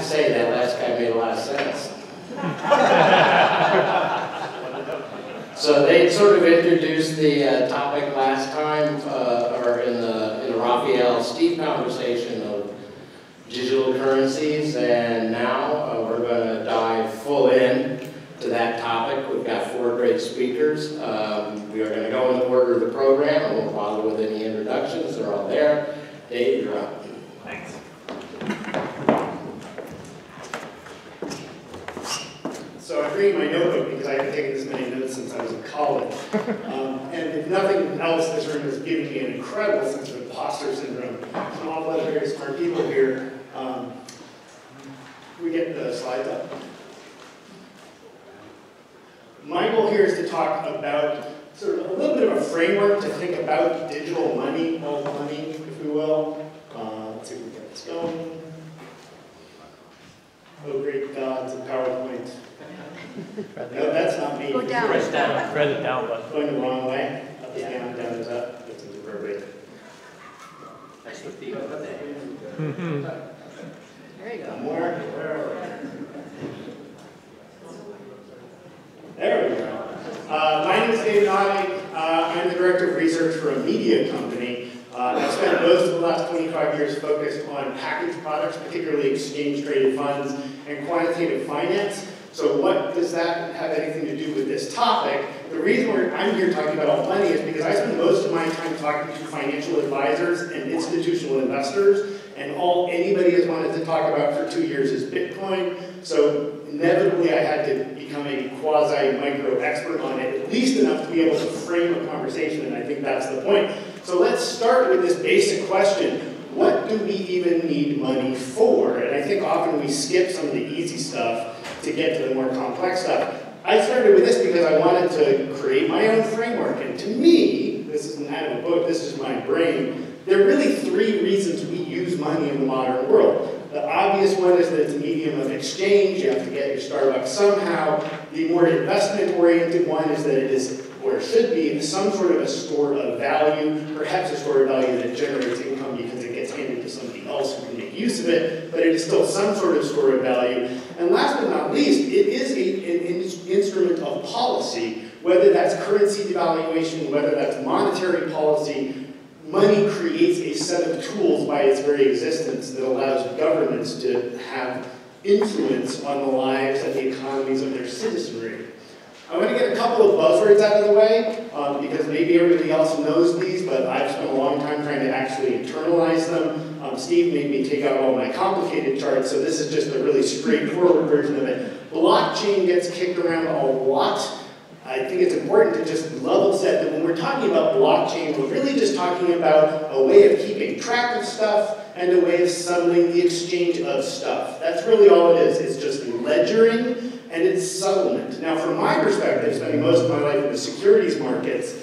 to say that last guy made a lot of sense. So they sort of introduced the topic last time, or in the Raphael Steve conversation of digital currencies, and now we're going to dive full in to that topic. We've got 4 great speakers. We are going to go in the order of the program. I won't bother with any introductions. They're all there. Dave, you're up. Thanks. So I bring my notebook because I haven't taken this many notes since I was in college. And if nothing else, this room has given me an incredible sense of imposter syndrome. There's an awful lot of very smart people here. Can we get the slides up? My goal here is to talk about sort of a little bit of a framework to think about digital money, old money, if we will. Let's see if we can get this going. Oh, great gods of PowerPoint. No, that's not me. Go down. Press down. Press it down button. Going the wrong way. Up is down, down is up. That's inappropriate. That's the theme of the day. There you go. More. There we go. My name is Nadig. I'm the director of research for a media company. I've spent most of the last 25 years focused on packaged products, particularly exchange-traded funds and quantitative finance. So what does that have anything to do with this topic? The reason I'm here talking about alt money is because I spend most of my time talking to financial advisors and institutional investors, and all anybody has wanted to talk about for 2 years is Bitcoin. So inevitably I had to become a quasi-micro expert on it, at least enough to be able to frame a conversation, and I think that's the point. So let's start with this basic question. What do we even need money for? And I think often we skip some of the easy stuff to get to the more complex stuff. I started with this because I wanted to create my own framework, and to me, this isn't out of a book, this is my brain, there are really 3 reasons we use money in the modern world. The obvious one is that it's a medium of exchange. You have to get your Starbucks somehow. The more investment-oriented one is that it is, or should be, some sort of a store of value, perhaps a store of value that generates income because it gets handed to somebody else who can make use of it, but it is still some sort of store of value. And last but not least, it is an instrument of policy, whether that's currency devaluation, whether that's monetary policy. Money creates a set of tools by its very existence that allows governments to have influence on the lives and the economies of their citizenry. I want to get a couple of buzzwords out of the way, because maybe everybody else knows these, but I've spent a long time trying to actually internalize them. Steve made me take out all my complicated charts, so this is just a really straightforward version of it. Blockchain gets kicked around a lot. I think it's important to just level set that when we're talking about blockchain, we're really just talking about a way of keeping track of stuff and a way of settling the exchange of stuff. That's really all it is. It's just ledgering and it's settlement. Now, from my perspective, spending most of my life in the securities markets,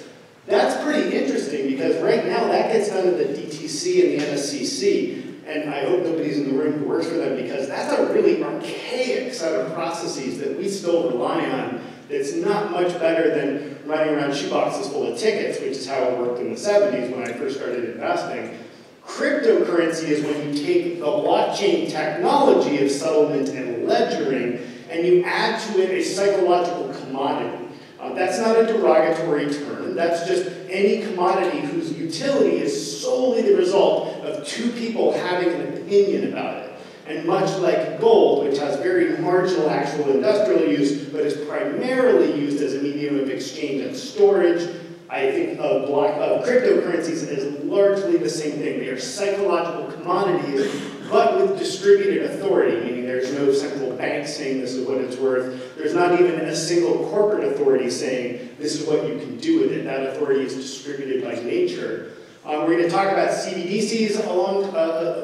that's pretty interesting because right now that gets done at the DTC and the NSCC. And I hope nobody's in the room who works for them because that's a really archaic set of processes that we still rely on. It's not much better than running around shoeboxes full of tickets, which is how it worked in the 70s when I first started investing. Cryptocurrency is when you take the blockchain technology of settlement and ledgering and you add to it a psychological commodity. That's not a derogatory term. That's just any commodity whose utility is solely the result of 2 people having an opinion about it. And much like gold, which has very marginal actual industrial use, but is primarily used as a medium of exchange and storage, I think of cryptocurrencies as largely the same thing. They are psychological commodities, but with distributed authority, meaning there's no central bank saying this is what it's worth. There's not even a single corporate authority saying this is what you can do with it. That authority is distributed by nature. We're going to talk about CBDCs along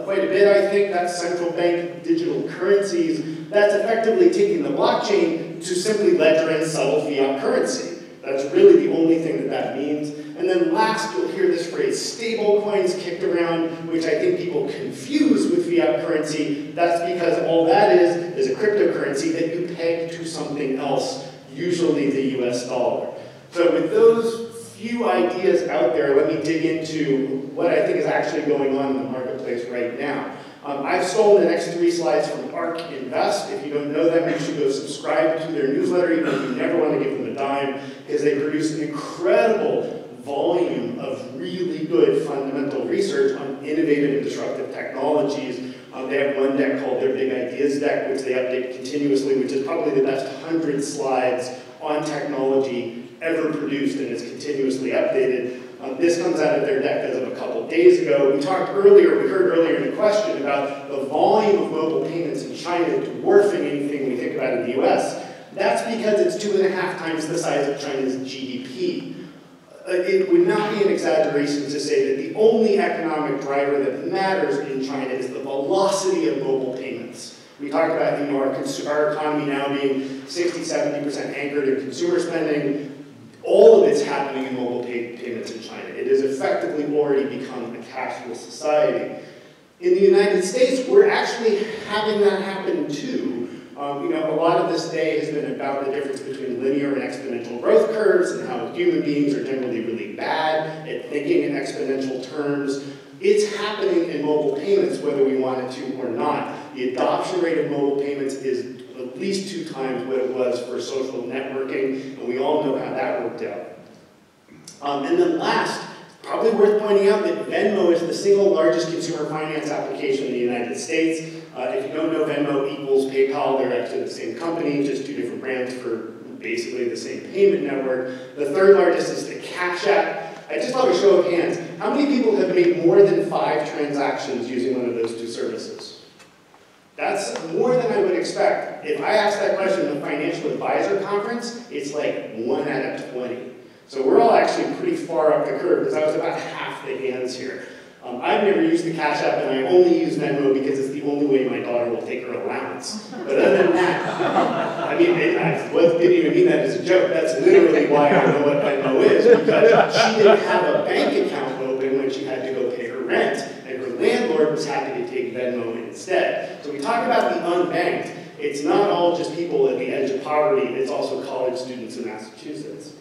quite a bit, I think. That's central bank digital currencies. That's effectively taking the blockchain to simply ledger and settle fiat currency. That's really the only thing that that means. And then last, you'll hear this phrase, stable coins kicked around, which I think people confuse with fiat currency. That's because all that is a cryptocurrency that you peg to something else, usually the US dollar. So with those few ideas out there, let me dig into what I think is actually going on in the marketplace right now. I've stolen the next 3 slides from ARK Invest. If you don't know them, you should go subscribe to their newsletter, even if you never want to give them a dime, because they produce an incredible volume of really good fundamental research on innovative and disruptive technologies. They have one deck called their Big Ideas deck, which they update continuously, which is probably the best 100 slides on technology ever produced, and it's continuously updated. This comes out of their deck as of a couple days ago. We heard earlier in the question about the volume of mobile payments in China dwarfing anything we think about in the US. That's because it's 2.5 times the size of China's GDP. It would not be an exaggeration to say that the only economic driver that matters in China is the velocity of mobile payments. We talked about our economy now being 60–70% anchored in consumer spending. All of it's happening in mobile payments in China. It has effectively already become a cashless society. In the United States, we're actually having that happen too. A lot of this day has been about the difference between linear and exponential growth curves and how human beings are generally really bad at thinking in exponential terms. It's happening in mobile payments whether we want it to or not. The adoption rate of mobile payments is at least 2 times what it was for social networking, and we all know how that worked out. And then last, probably worth pointing out that Venmo is the single largest consumer finance application in the United States. If you don't know, Venmo equals PayPal. They're actually the same company, just 2 different brands for basically the same payment network. The 3rd largest is the Cash App. I just love a show of hands. How many people have made more than 5 transactions using one of those 2 services? That's more than I would expect. If I ask that question at a financial advisor conference, it's like 1 out of 20. So we're all actually pretty far up the curve, because I was about half the hands here. I've never used the Cash App, and I only use Venmo because it's the only way my daughter will take her allowance. But other than that, I mean, I didn't even mean that as a joke. That's literally why I know what Venmo is, because she didn't have a bank account open when she had to go pay her rent, and her landlord was happy to take Venmo instead. So we talk about the unbanked. It's not all just people at the edge of poverty, it's also college students in Massachusetts.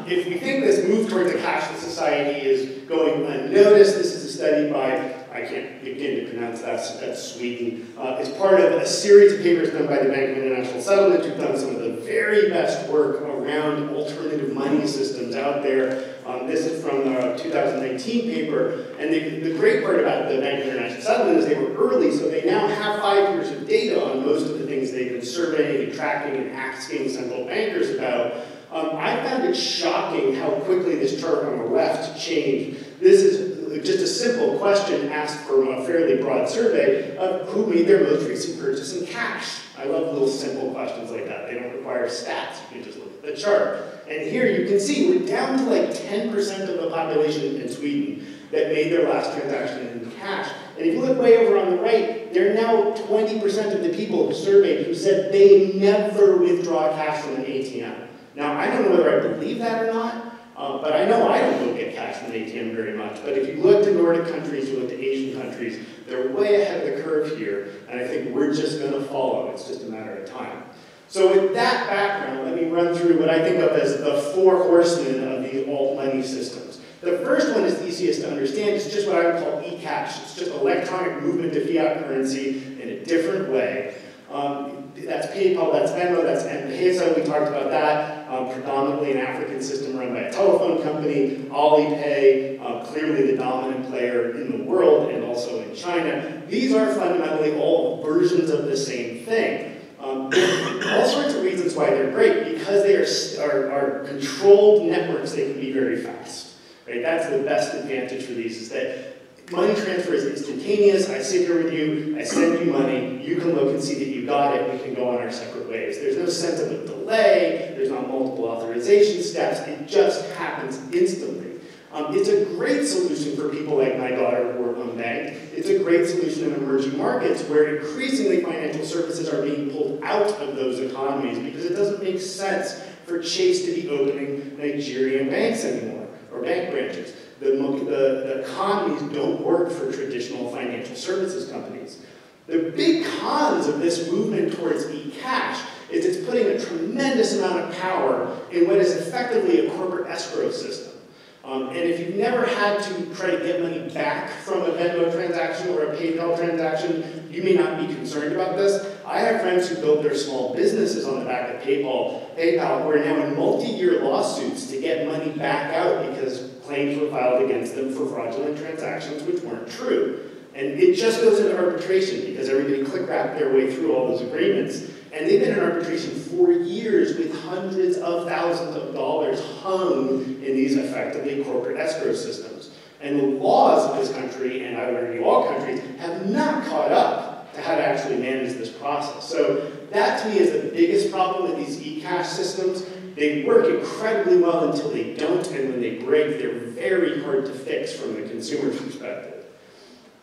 If we think this move towards a cashless society is going unnoticed, this is a study by, I can't begin to pronounce that, that's Sweden. It's part of a series of papers done by the Bank of International Settlement, who've done some of the very best work around alternative money systems out there. This is from the 2019 paper, and the great part about the Bank of International Settlement is they were early, so they now have 5 years of data on most of the things they've been surveying and tracking and asking central bankers about. I found it shocking how quickly this chart on the left changed. This is just a simple question asked from a fairly broad survey of who made their most recent purchase in cash. I love little simple questions like that. They don't require stats. You can just look at the chart. And here you can see we're down to like 10% of the population in Sweden that made their last transaction in cash. And if you look way over on the right, there are now 20% of the people surveyed who said they never withdraw cash from an ATM. Now, I don't know whether I believe that or not, but I know I don't go get cash from an ATM very much. But if you look to Nordic countries, you look to Asian countries, they're way ahead of the curve here, and I think we're just going to follow. It's just a matter of time. So with that background, let me run through what I think of as the 4 horsemen of these alt money systems. The first one is easiest to understand. It's just what I would call e-cash. It's just electronic movement to fiat currency in a different way. That's PayPal, that's Venmo, that's M-Pesa, we talked about that. Predominantly an African system run by a telephone company. Alipay, clearly the dominant player in the world and also in China. These are fundamentally all versions of the same thing. All sorts of reasons why they're great, because they are controlled networks, they can be very fast. Right? That's the best advantage for these, is that money transfer is instantaneous. I sit here with you, I send you money, you can look and see that you got it, we can go on our separate ways. There's no sense of a delay, there's not multiple authorization steps, it just happens instantly. It's a great solution for people like my daughter who are unbanked. It's a great solution in emerging markets where increasingly financial services are being pulled out of those economies because it doesn't make sense for Chase to be opening Nigerian banks anymore, or bank branches. The economies don't work for traditional financial services companies. The big cons of this movement towards e-cash is it's putting a tremendous amount of power in what is effectively a corporate escrow system. And if you've never had to try to get money back from a Venmo transaction or a PayPal transaction, you may not be concerned about this. I have friends who built their small businesses on the back of PayPal who are now in multi-year lawsuits to get money back out because claims were filed against them for fraudulent transactions which weren't true. And it just goes into arbitration because everybody click-wrapped their way through all those agreements. And they've been in arbitration for years with hundreds of thousands of dollars hung in these effectively corporate escrow systems. And the laws of this country, and I would argue all countries, have not caught up to how to actually manage this process. So that to me is the biggest problem with these e-cash systems. They work incredibly well until they don't, and when they break, they're very hard to fix from the consumer's perspective.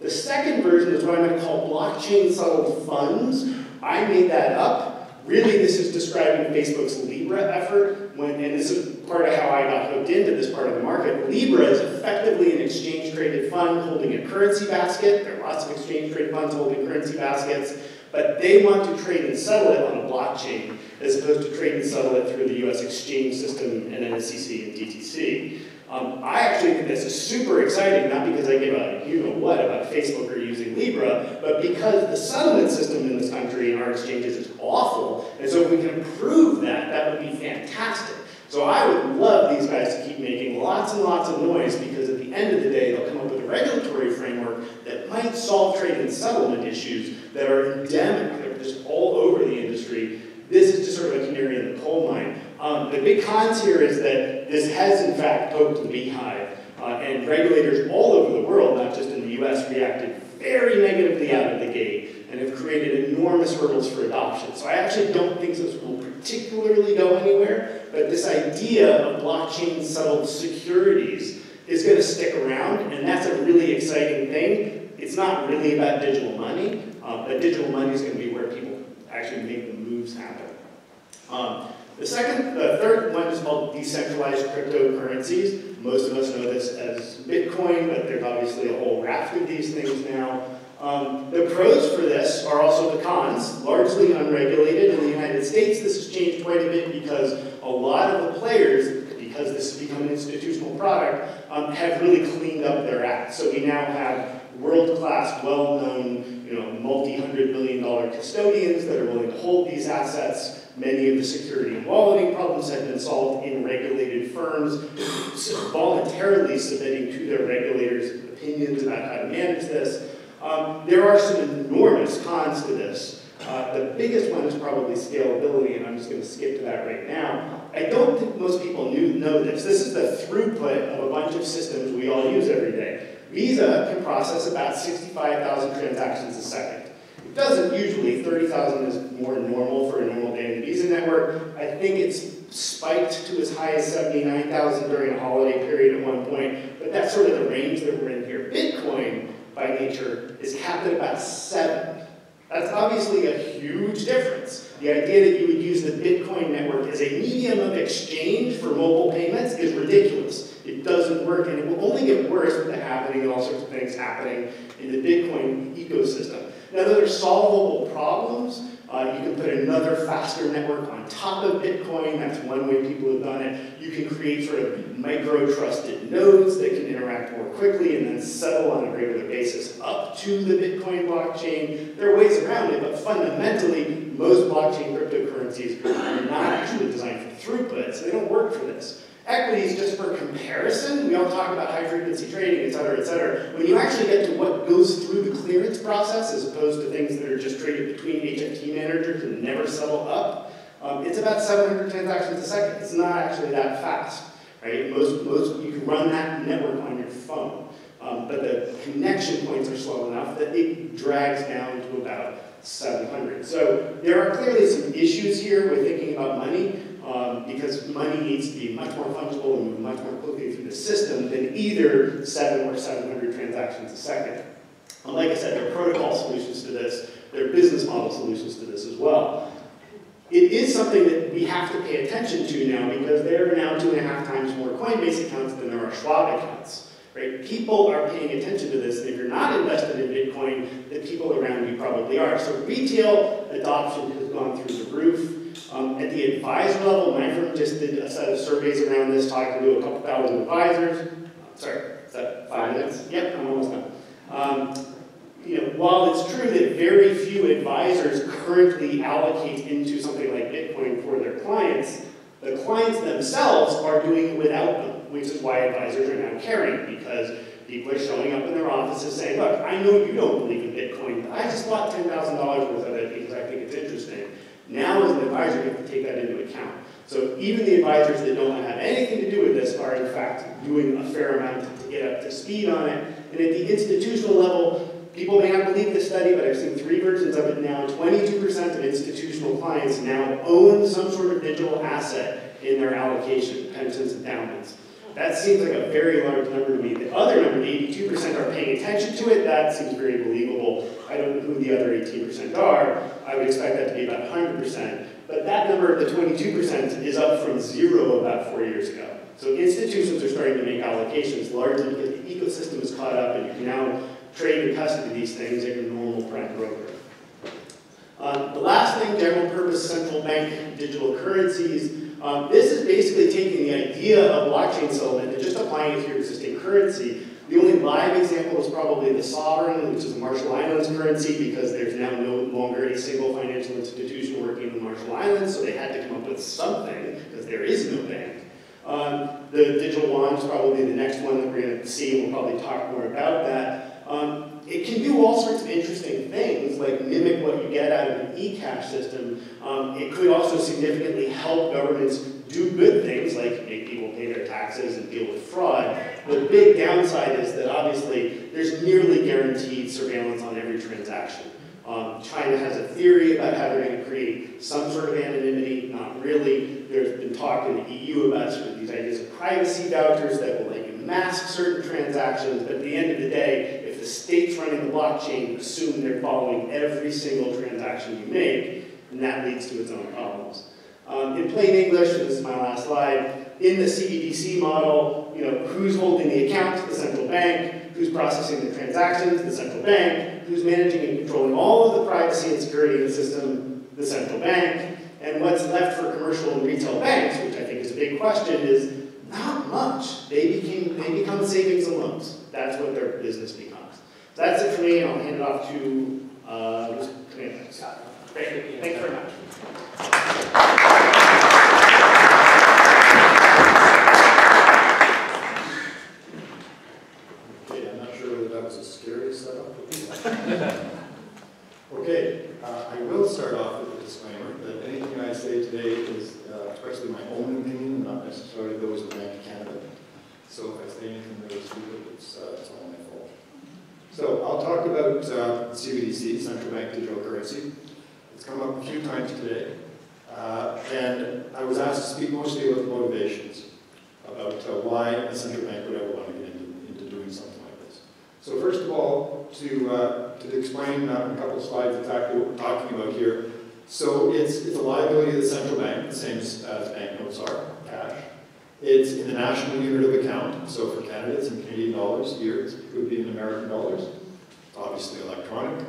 The second version is what I'm going to call blockchain-settled funds. I made that up. Really, this is describing Facebook's Libra effort, and this is part of how I got hooked into this part of the market. Libra is effectively an exchange-traded fund holding a currency basket. There are lots of exchange-traded funds holding currency baskets, but they want to trade and settle it on a blockchain as opposed to trade and settle it through the US exchange system and NSCC and DTC. I actually think this is super exciting, not because I give a you-know-what about Facebook or using Libra, but because the settlement system in this country and our exchanges is awful, and so if we can improve that, that would be fantastic. So I would love these guys to keep making lots and lots of noise because at the end of the day, they'll come up with a regulatory framework that might solve trade and settlement issues that are endemic, they're just all over the industry. This is just sort of a canary in the coal mine. The big cons here is that this has, in fact, poked the beehive, and regulators all over the world, not just in the US, reacted very negatively out of the gate and have created enormous hurdles for adoption. So I actually don't think this will particularly go anywhere, but this idea of blockchain-settled securities is going to stick around, and that's a really exciting thing. It's not really about digital money, but digital money is going to be where people actually make the moves happen. The third one is called Decentralized Cryptocurrencies. Most of us know this as Bitcoin, but there's obviously a whole raft of these things now. The pros for this are also the cons, largely unregulated. In the United States, this has changed quite a bit because a lot of the players, because this has become an institutional product, have really cleaned up their act. So we now have world-class, well-known, multi-hundred-million-dollar custodians that are willing to hold these assets. Many of the security and walleting problems have been solved in regulated firms, voluntarily submitting to their regulators opinions about how to manage this. There are some enormous cons to this. The biggest one is probably scalability, and I'm just going to skip to that right now. I don't think most people know this. This is the throughput of a bunch of systems we all use every day. Visa can process about 65,000 transactions a second. It doesn't usually. 30,000 is more normal for a normal day in the Visa network. I think it's spiked to as high as 79,000 during a holiday period at one point, but that's sort of the range that we're in here. Bitcoin, by nature, is capped at about 7. That's obviously a huge difference. The idea that you would use the Bitcoin network as a medium of exchange for mobile payments is ridiculous. It doesn't work, and it will only get worse with the halving and all sorts of things happening in the Bitcoin ecosystem. Now, those are solvable problems. You can put another faster network on top of Bitcoin. That's one way people have done it. You can create sort of micro-trusted nodes that can interact more quickly and then settle on a regular basis up to the Bitcoin blockchain. There are ways around it, but fundamentally, most blockchain cryptocurrencies are not actually designed for throughput, so they don't work for this. Equities, just for comparison, we all talk about high-frequency trading, et cetera, et cetera. When you actually get to what goes through the clearance process, as opposed to things that are just traded between HFT managers and never settle up, it's about 700 transactions a second. It's not actually that fast, right? Most you can run that network on your phone, but the connection points are slow enough that it drags down to about 700. So there are clearly some issues here with thinking about money. Because money needs to be much more fungible and move much more quickly through the system than either 7 or 700 transactions a second. And like I said, there are protocol solutions to this. There are business model solutions to this as well. It is something that we have to pay attention to now because there are now 2.5 times more Coinbase accounts than there are Schwab accounts. right? People are paying attention to this, and if you're not invested in Bitcoin, the people around you probably are. So retail adoption has gone through the roof. At the advisor level, my firm just did a set of surveys around this, talking to a couple thousand advisors. Sorry, is that 5 minutes? Yep, I'm almost done. While it's true that very few advisors currently allocate into something like Bitcoin for their clients, the clients themselves are doing it without them, which is why advisors are now caring, because people are showing up in their offices saying, look, I know you don't believe in Bitcoin, but I just bought $10,000 worth of it because I think it's interesting. Now, as an advisor, you have to take that into account. So even the advisors that don't have anything to do with this are, in fact, doing a fair amount to get up to speed on it. And at the institutional level, people may not believe this study, but I've seen 3 versions of it now. 22% of institutional clients now own some sort of digital asset in their allocation, pensions, endowments. That seems like a very large number to me. The other number, 82%, are paying attention to it. That seems very believable. I don't know who the other 18% are. I would expect that to be about 100%. But that number, the 22%, is up from 0 about 4 years ago. So institutions are starting to make allocations largely because the ecosystem is caught up, and you can now trade and custody these things at your normal prime broker. The last thing, general purpose central bank digital currencies. This is basically taking the idea of blockchain settlement and just applying it to your existing currency. The only live example is probably the Sovereign, which is the Marshall Islands currency, because there's now no longer a single financial institution working in the Marshall Islands, so they had to come up with something, because there is no bank. The digital yuan is probably the next one that we're going to see, and we'll probably talk more about that. It can do all sorts of interesting things, like mimic what you get out of an e-cash system. It could also significantly help governments do good things, like make people pay their taxes and deal with fraud. The big downside is that obviously there's nearly guaranteed surveillance on every transaction. China has a theory about how they're going to create some sort of anonymity. Not really. There's been talk in the EU about sort of these ideas of privacy vouchers that will let you mask certain transactions, but at the end of the day, if the states running the blockchain assume they're following every single transaction you make, and that leads to its own problems. In plain English, and this is my last slide, in the CBDC model, who's holding the account? The central bank. Who's processing the transactions? The central bank. Who's managing and controlling all of the privacy and security in the system? The central bank. And what's left for commercial and retail banks, which I think is a big question, is not much. They become savings and loans. That's what their business becomes. So that's it for me, and I'll hand it off to Scott. Great. Thanks very much. Okay, I'm not sure whether that was a scary setup. Okay, I will start off with a disclaimer that anything I say today is especially my own opinion, not necessarily those of the Bank of Canada. So if I say anything that is stupid, it's all my fault. So I'll talk about CBDC, central bank digital currency. It's come up a few times today. And I was asked to speak mostly about the motivations, about why a central bank would ever want to get into doing something like this. So first of all, to explain in a couple of slides exactly what we're talking about here. So it's a liability of the central bank, the same as banknotes are, cash. It's in the national unit of account. So for Canada, it's in Canadian dollars. Here, it would be in American dollars. It's obviously electronic.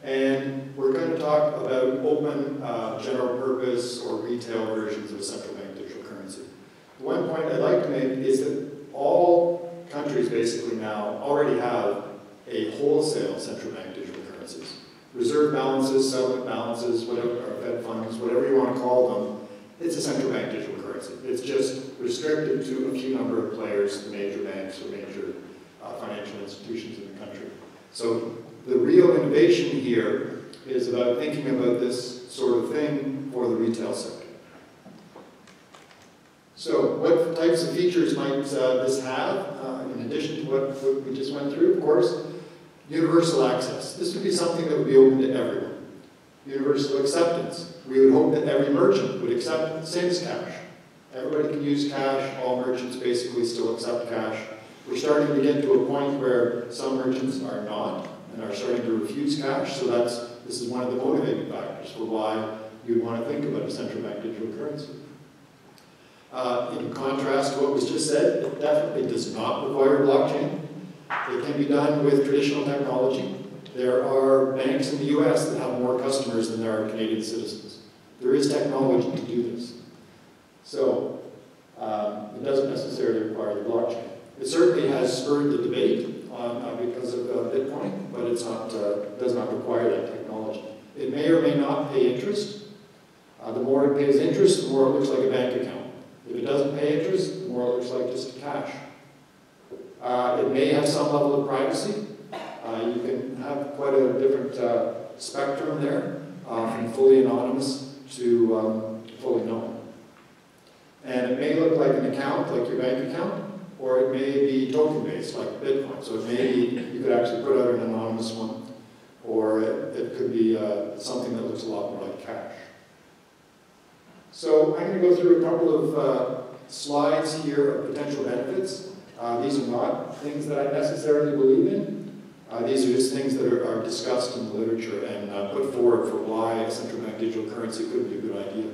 And we're going to talk about open, general purpose, or retail versions of a central bank digital currency. One point I'd like to make is that all countries basically now already have a wholesale central bank digital currencies. Reserve balances, settlement balances, whatever, or Fed funds, whatever you want to call them, it's a central bank digital currency. It's just restricted to a few number of players, the major banks or major financial institutions in the country. So the real innovation here is about thinking about this sort of thing for the retail sector. So what types of features might this have, in addition to what we just went through, of course? Universal access. This would be something that would be open to everyone. Universal acceptance. We would hope that every merchant would accept it, same as cash. Everybody can use cash. All merchants basically still accept cash. We're starting to get to a point where some merchants are not and are starting to refuse cash, so this is one of the motivating factors for why you'd want to think about a central bank digital currency. In contrast to what was just said, it definitely does not require blockchain. It can be done with traditional technology. There are banks in the US that have more customers than there are Canadian citizens. There is technology to do this. So, it doesn't necessarily require the blockchain. It certainly has spurred the debate because of Bitcoin, but it's not, does not require that technology. It may or may not pay interest. The more it pays interest, the more it looks like a bank account. If it doesn't pay interest, the more it looks like just cash. It may have some level of privacy. You can have quite a different spectrum there, from fully anonymous to fully known. And it may look like an account, like your bank account, or it may be token-based, like Bitcoin. So it may be, you could actually put out an anonymous one, or it could be something that looks a lot more like cash. So I'm going to go through a couple of slides here of potential benefits. These are not things that I necessarily believe in. These are just things that are discussed in the literature and put forward for why a central bank digital currency could be a good idea.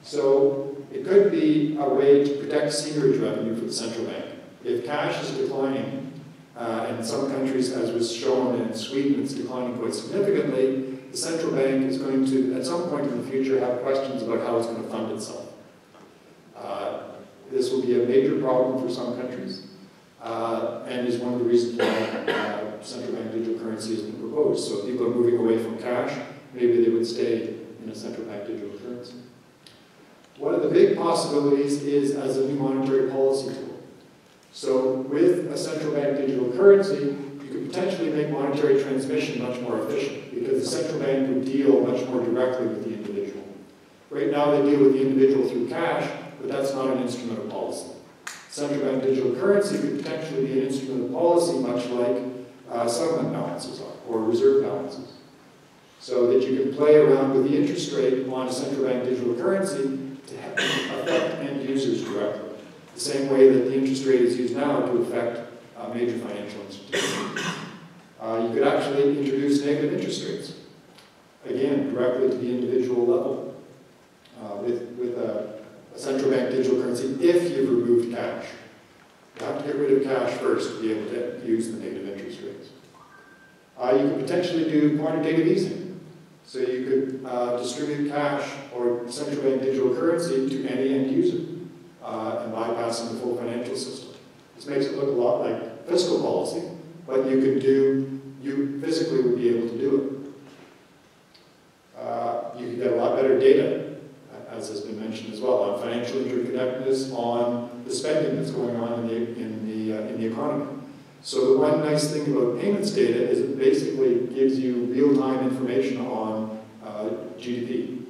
So it could be a way to protect seigniorage revenue for the central bank. If cash is declining, and in some countries, as was shown in Sweden, it's declining quite significantly, the central bank is going to, at some point in the future, have questions about how it's going to fund itself. This will be a major problem for some countries, and is one of the reasons why central bank digital currency has been proposed. So if people are moving away from cash, maybe they would stay in a central bank digital currency. One of the big possibilities is as a new monetary policy tool. So with a central bank digital currency, you could potentially make monetary transmission much more efficient because the central bank would deal much more directly with the individual. Right now they deal with the individual through cash, but that's not an instrument of policy. Central bank digital currency could potentially be an instrument of policy much like settlement balances are, or reserve balances. So that you can play around with the interest rate on a central bank digital currency to affect end users directly. The same way that the interest rate is used now to affect major financial institutions. You could actually introduce negative interest rates, again, directly to the individual level with a central bank digital currency if you've removed cash. You have to get rid of cash first to be able to use the negative interest rates. You could potentially do quantitative easing. So you could distribute cash or central bank digital currency to any end user and bypassing the full financial system. This makes it look a lot like fiscal policy, but you physically would be able to do it. You could get a lot better data, as has been mentioned as well, on financial interconnectedness, on the spending that's going on in the economy. So the one nice thing about payments data is it basically gives you real-time information on GDP,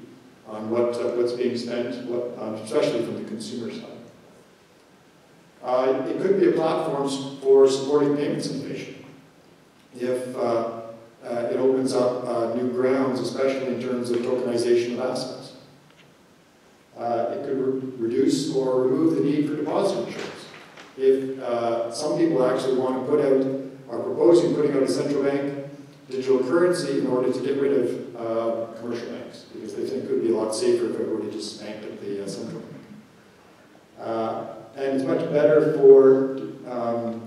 on what's being spent, especially from the consumer side. It could be a platform for supporting payments innovation. If it opens up new grounds, especially in terms of tokenization of assets. It could reduce or remove the need for deposit insurance. If some people actually want to are proposing putting out a central bank digital currency in order to get rid of commercial banks, because they think it would be a lot safer if everybody just banked at the central bank. And it's much better for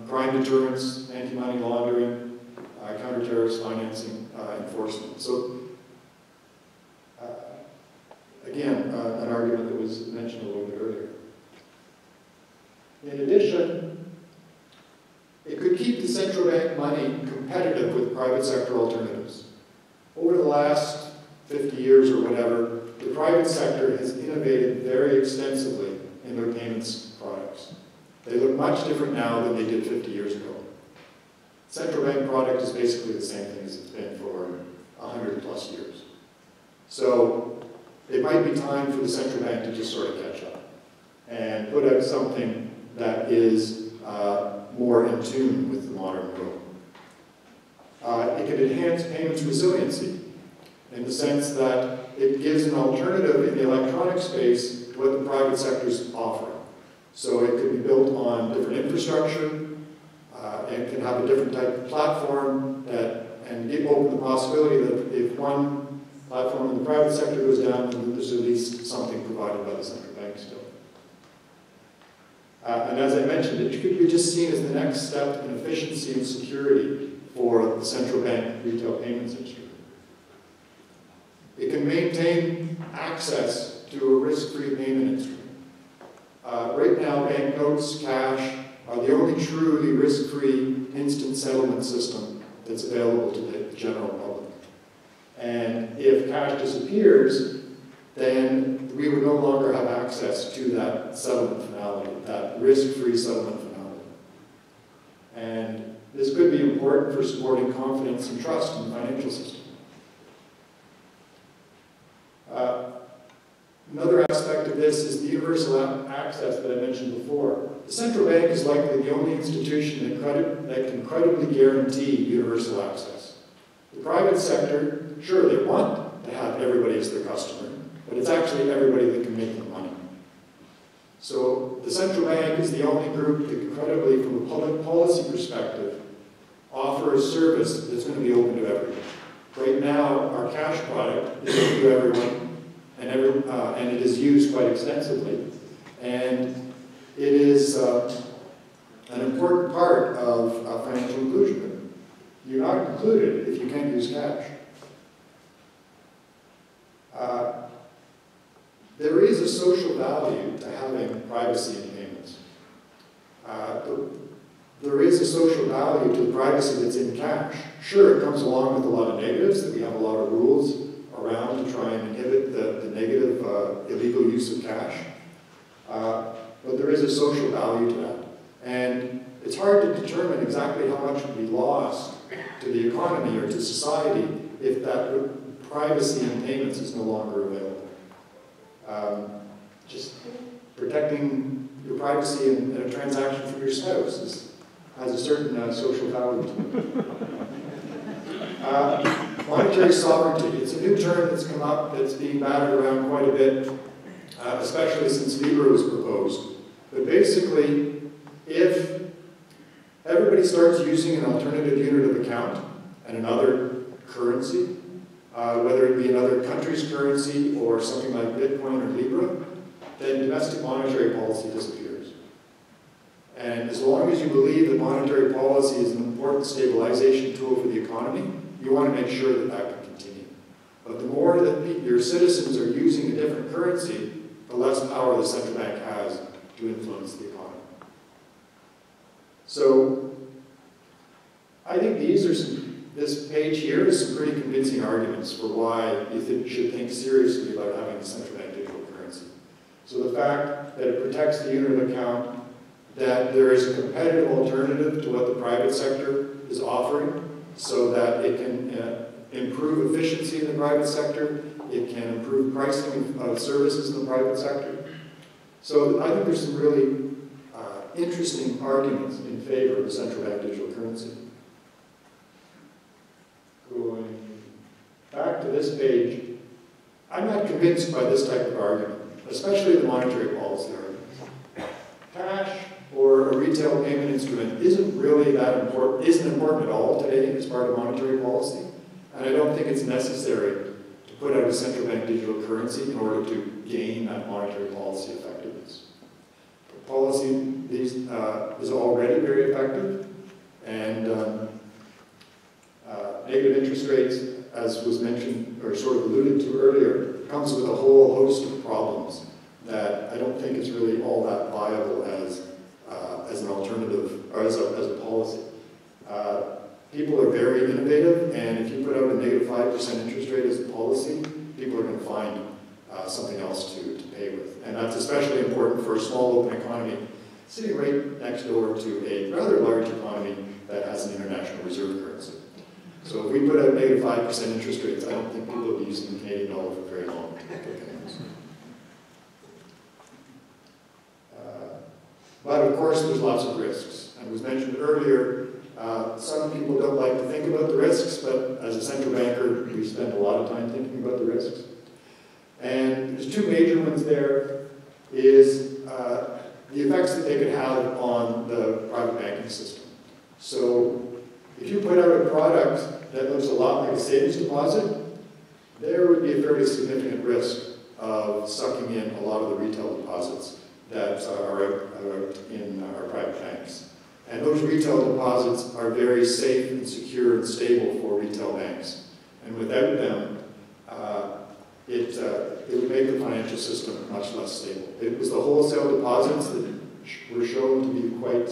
crime deterrence, anti-money laundering, counter-terrorist financing enforcement. So, again, an argument that was mentioned a little bit earlier. In addition, it could keep the central bank money competitive with private sector alternatives. Over the last 50 years or whatever, the private sector has innovated very extensively in their payments products. They look much different now than they did 50 years ago. Central bank product is basically the same thing as it's been for 100 plus years. So it might be time for the central bank to just sort of catch up and put out something that is more in tune with the modern world. It could enhance payments resiliency in the sense that it gives an alternative in the electronic space to what the private sector is offering. So it could be built on different infrastructure, and can have a different type of platform and give open the possibility that if one platform in the private sector goes down, then there's at least something provided by the central bank still. And as I mentioned, it could be just seen as the next step in efficiency and security for the central bank retail payments instrument. It can maintain access to a risk-free payment instrument. Right now, banknotes, cash, are the only truly risk-free instant settlement system that's available to the general public. And if cash disappears, then we would no longer have access to that settlement finality, that risk-free settlement finality. And this could be important for supporting confidence and trust in the financial system. Another aspect of this is the universal access that I mentioned before. The central bank is likely the only institution that can credibly guarantee universal access. The private sector, sure, they want to have everybody as their customer, but it's actually everybody that can make them money. So the central bank is the only group that can credibly, from a public policy perspective, offer a service that's going to be open to everyone. Right now, our cash product is open to everyone, and it is used quite extensively. And it is an important part of financial inclusion. You're not included if you can't use cash. There is a social value to having privacy in payments. There is a social value to the privacy that's in cash. Sure, it comes along with a lot of negatives, that we have a lot of rules around to try and inhibit the negative illegal use of cash. But there is a social value to that. And it's hard to determine exactly how much would be lost to the economy or to society if that privacy in payments is no longer available. Just protecting your privacy in a transaction from your spouse has a certain social value to it. Monetary sovereignty, it's a new term that's come up that's being batted around quite a bit, especially since Libra was proposed. But basically, if everybody starts using an alternative unit of account and another currency, whether it be another country's currency or something like Bitcoin or Libra, then domestic monetary policy disappears. And as long as you believe that monetary policy is an important stabilization tool for the economy, you want to make sure that that can continue. But the more that your citizens are using a different currency, the less power the central bank has to influence the economy. So I think this page here is some pretty convincing arguments for why you should think seriously about having a central bank digital currency. So the fact that it protects the unit of account, that there is a competitive alternative to what the private sector is offering, so that it can improve efficiency in the private sector, it can improve pricing of services in the private sector. So I think there's some really interesting arguments in favor of the central bank digital currency. Going back to this page, I'm not convinced by this type of argument, especially the monetary policy arguments. Cash or a retail payment instrument isn't really that important, isn't important at all today as part of monetary policy, and I don't think it's necessary to put out a central bank digital currency in order to gain that monetary policy effectiveness. The policy is already very effective, and negative interest rates, as was mentioned or sort of alluded to earlier, comes with a whole host of problems that I don't think is really all that viable as an alternative, or as a policy. People are very innovative, and if you put out a negative 5% interest rate as a policy, people are going to find something else to pay with. And that's especially important for a small open economy sitting right next door to a rather large economy that has an international reserve currency. So if we put out negative 5% interest rates, I don't think people will be using the Canadian dollar for very long. But of course, there's lots of risks. And it was mentioned earlier, some people don't like to think about the risks, but as a central banker, we spend a lot of time thinking about the risks. And there's two major ones there, is the effects that they could have on the private banking system. So if you put out a product that looks a lot like a savings deposit, there would be a fairly significant risk of sucking in a lot of the retail deposits that are out in our private banks. And those retail deposits are very safe and secure and stable for retail banks. And without them, it would make the financial system much less stable. It was the wholesale deposits that were shown to be quite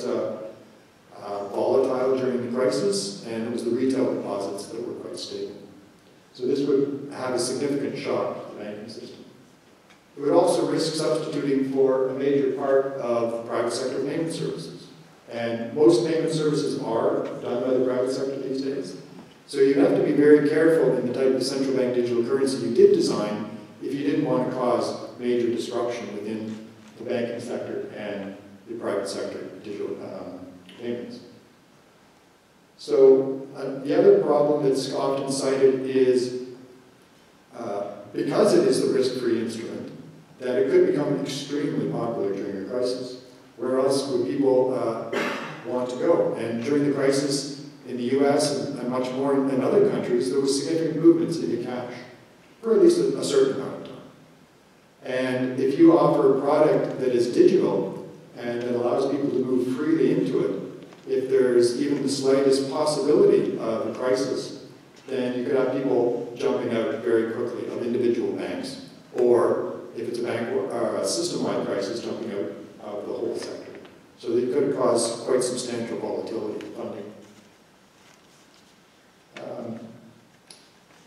volatile during the crisis, and it was the retail deposits that were quite stable. So this would have a significant shock to the banking system. It would also risk substituting for a major part of private sector payment services. And most payment services are done by the private sector these days. So you'd have to be very careful in the type of central bank digital currency you did design if you didn't want to cause major disruption within the banking sector and the private sector digital payments. So the other problem that's often cited is because it is the risk-free instrument, that it could become extremely popular during a crisis. Where else would people want to go? And during the crisis in the US and much more in other countries, there was significant movements into cash for at least a certain amount of time. And if you offer a product that is digital and that allows people to move freely into it, if there's even the slightest possibility of a crisis, then you could have people jumping out very quickly of individual banks, or if it's a bank or a system-wide crisis, jumping out of the whole sector. So they could cause quite substantial volatility in funding.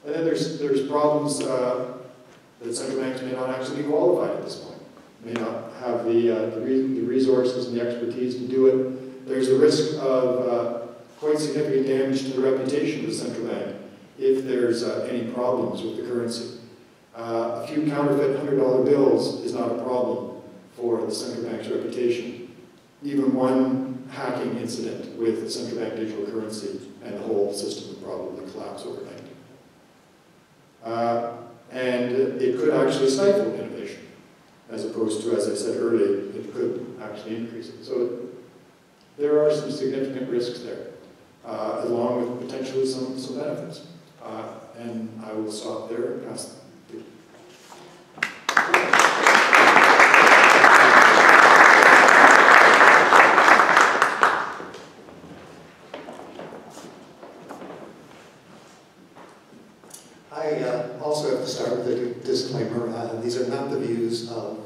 And then there's problems that central banks may not actually be qualified at this point, may not have the resources and the expertise to do it. There's a risk of quite significant damage to the reputation of the central bank if there's any problems with the currency. A few counterfeit $100 bills is not a problem for the central bank's reputation. Even one hacking incident with the central bank digital currency and the whole system would probably collapse overnight. And it could actually stifle innovation, as opposed to, as I said earlier, it could actually increase it. So there are some significant risks there, along with potentially some benefits. And I will stop there and pass it. I also have to start with a disclaimer. These are not the views of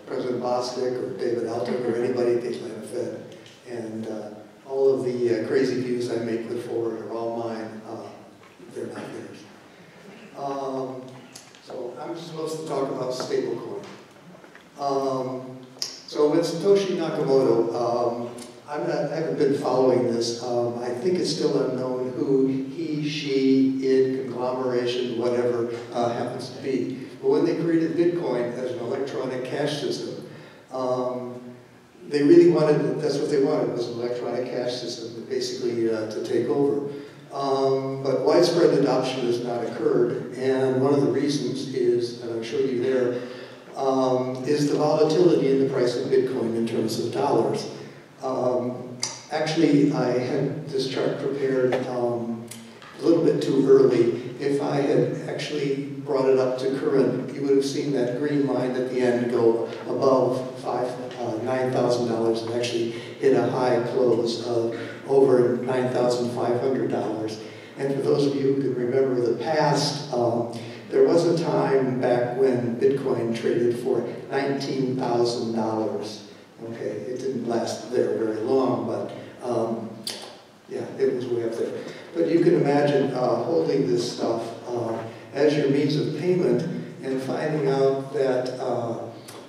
President Bostic or David Altig or anybody at the Atlanta Fed. And all of the crazy views I may put forward are all mine. They're not theirs. So I'm supposed to talk about stablecoin. So with Satoshi Nakamoto, I haven't been following this. I think it's still unknown who he, she, it, conglomeration, whatever happens to be. But when they created Bitcoin as an electronic cash system, they really wanted, that's what they wanted, was an electronic cash system, basically to take over. But widespread adoption has not occurred, and one of the reasons is, and I'll show you there, is the volatility in the price of Bitcoin in terms of dollars. Actually, I had this chart prepared a little bit too early. If I had actually brought it up to current, you would have seen that green line at the end go above $9,000 and actually hit a high close of over $9,500. And for those of you who can remember the past, there was a time back when Bitcoin traded for $19,000. Okay, it didn't last there very long, but yeah, it was way up there. But you can imagine holding this stuff as your means of payment and finding out that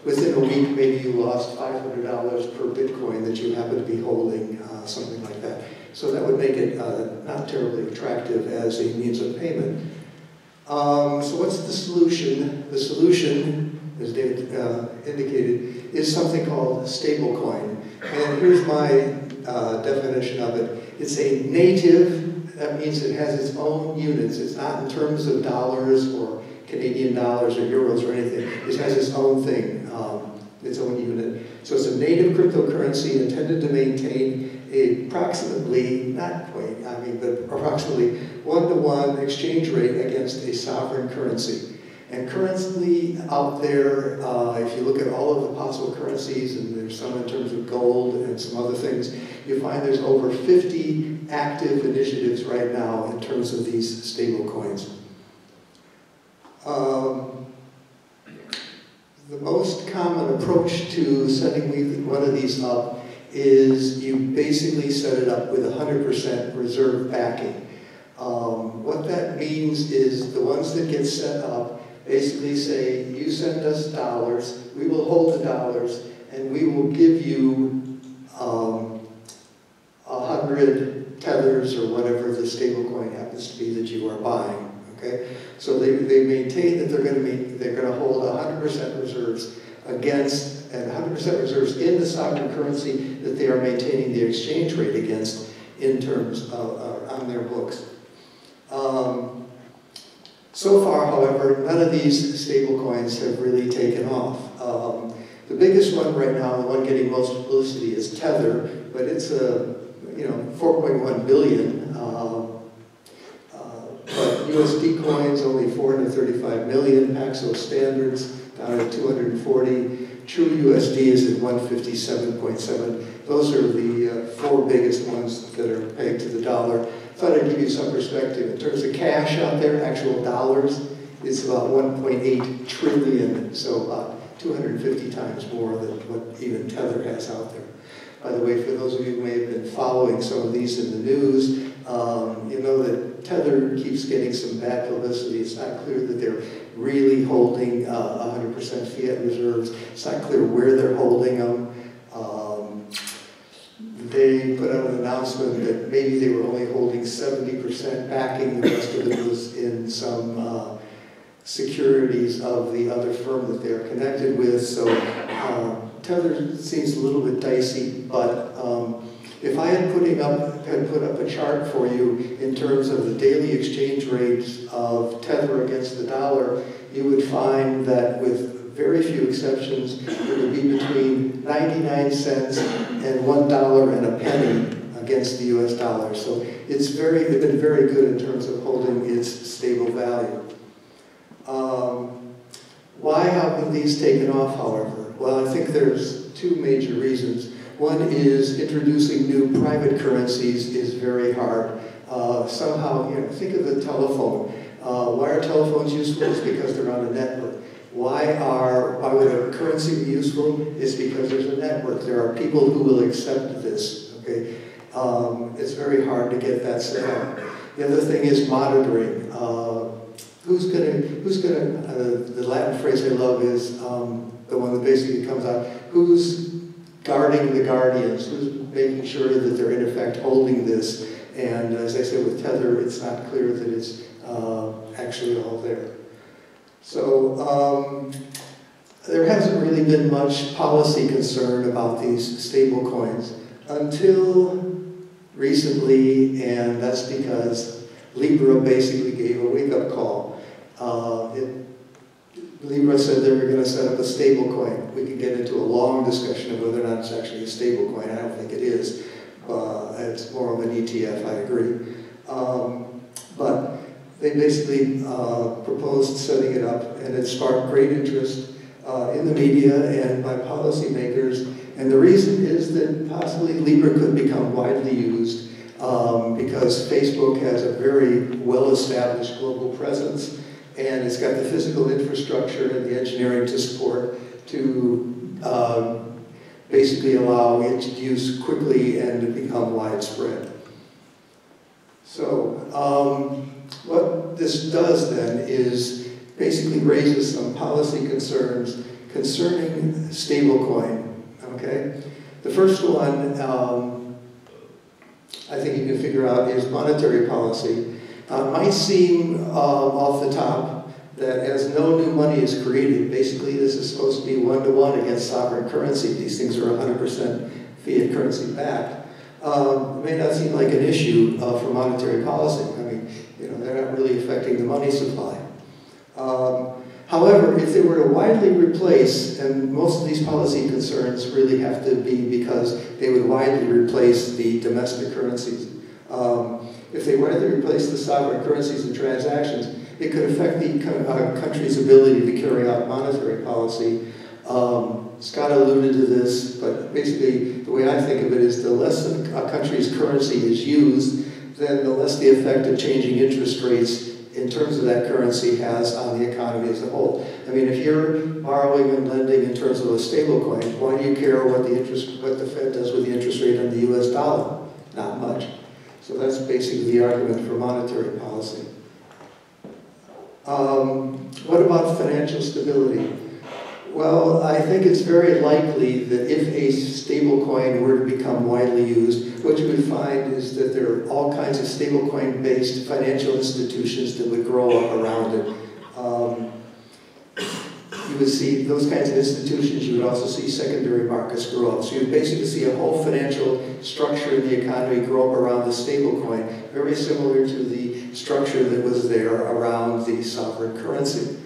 within a week maybe you lost $500 per Bitcoin that you happen to be holding, something like that. So that would make it not terribly attractive as a means of payment. So what's the solution? The solution, as David indicated, is something called stablecoin. And here's my definition of it. It's a native, that means it has its own units. It's not in terms of dollars or Canadian dollars or euros or anything. It has its own thing, its own unit. So it's a native cryptocurrency intended to maintain approximately, not quite, I mean, but approximately 1-to-1 exchange rate against a sovereign currency. And currently out there, if you look at all of the possible currencies, and there's some in terms of gold and some other things, you find there's over 50 active initiatives right now in terms of these stable coins. The most common approach to setting one of these up is you basically set it up with 100% reserve backing. What that means is the ones that get set up basically say, you send us dollars, we will hold the dollars, and we will give you 100 tethers or whatever the stable coin happens to be that you are buying. Okay? So they maintain that they're going to hold 100% reserves against, and 100% reserves in the sovereign currency that they are maintaining the exchange rate against in terms of on their books. So far, however, none of these stable coins have really taken off. The biggest one right now, the one getting most publicity, is Tether, but it's a 4.1 billion. But USD coins only 435 million. Paxos Standards down at 240. True USD is at 157.7. Those are the 4 biggest ones that are pegged to the dollar. Thought I'd give you some perspective. In terms of cash out there, actual dollars, it's about 1.8 trillion, so about 250 times more than what even Tether has out there. By the way, for those of you who may have been following some of these in the news, you know that Tether keeps getting some bad publicity. It's not clear that they're really holding 100% fiat reserves. It's not clear where they're holding them. They put out an announcement that maybe they were only holding 70% backing, the rest of it was in some securities of the other firm that they're connected with. So Tether seems a little bit dicey, but if I had put up a chart for you in terms of the daily exchange rates of Tether against the dollar, you would find that with very few exceptions, it would be between 99 cents and $1 and a penny against the US dollar. So it's been very good in terms of holding its stable value. Why haven't these taken off, however? Well, I think there's 2 major reasons. One is introducing new private currencies is very hard. Somehow, think of the telephone. Why are telephones useful? It's because they're on a network. Why would a currency be useful? It's because there's a network. There are people who will accept this. Okay, it's very hard to get that set up. The other thing is monitoring. The Latin phrase I love is the one that basically comes out. Who's guarding the guardians? Who's making sure that they're in effect holding this? And as I said with Tether, it's not clear that it's actually all there. So there hasn't really been much policy concern about these stable coins until recently, and that's because Libra basically gave a wake-up call. Libra said they were going to set up a stable coin. We could get into a long discussion of whether or not it's actually a stable coin. I don't think it is. It's more of an ETF, I agree. But they basically proposed setting it up, and it sparked great interest in the media and by policymakers. And the reason is that possibly Libra could become widely used because Facebook has a very well-established global presence, and it's got the physical infrastructure and the engineering to support to basically allow it to use quickly and to become widespread. So what this does then is basically raises some policy concerns concerning stablecoin. Okay, the first one I think you can figure out is monetary policy. Might seem off the top that as no new money is created, basically this is supposed to be one-to-one against sovereign currency. These things are 100% fiat currency backed. It may not seem like an issue for monetary policy. I mean, they're not really affecting the money supply. However, if they were to widely replace, and most of these policy concerns really have to be because they would widely replace the domestic currencies. If they wanted to replace the sovereign currencies and transactions, It could affect the country's ability to carry out monetary policy. Scott alluded to this, but basically the way I think of it is the less a country's currency is used, then the less the effect of changing interest rates in terms of that currency has on the economy as a whole. I mean, if you're borrowing and lending in terms of a stable coin, why do you care what the Fed does with the interest rate on the US dollar? Not much. So that's basically the argument for monetary policy. What about financial stability? Well, I think it's very likely that if a stable coin were to become widely used, what you would find is that there are all kinds of stable coin based financial institutions that would grow up around it. You would see those kinds of institutions. You would also see secondary markets grow up. So you would basically see a whole financial structure in the economy grow up around the stable coin, very similar to the structure that was there around the sovereign currency.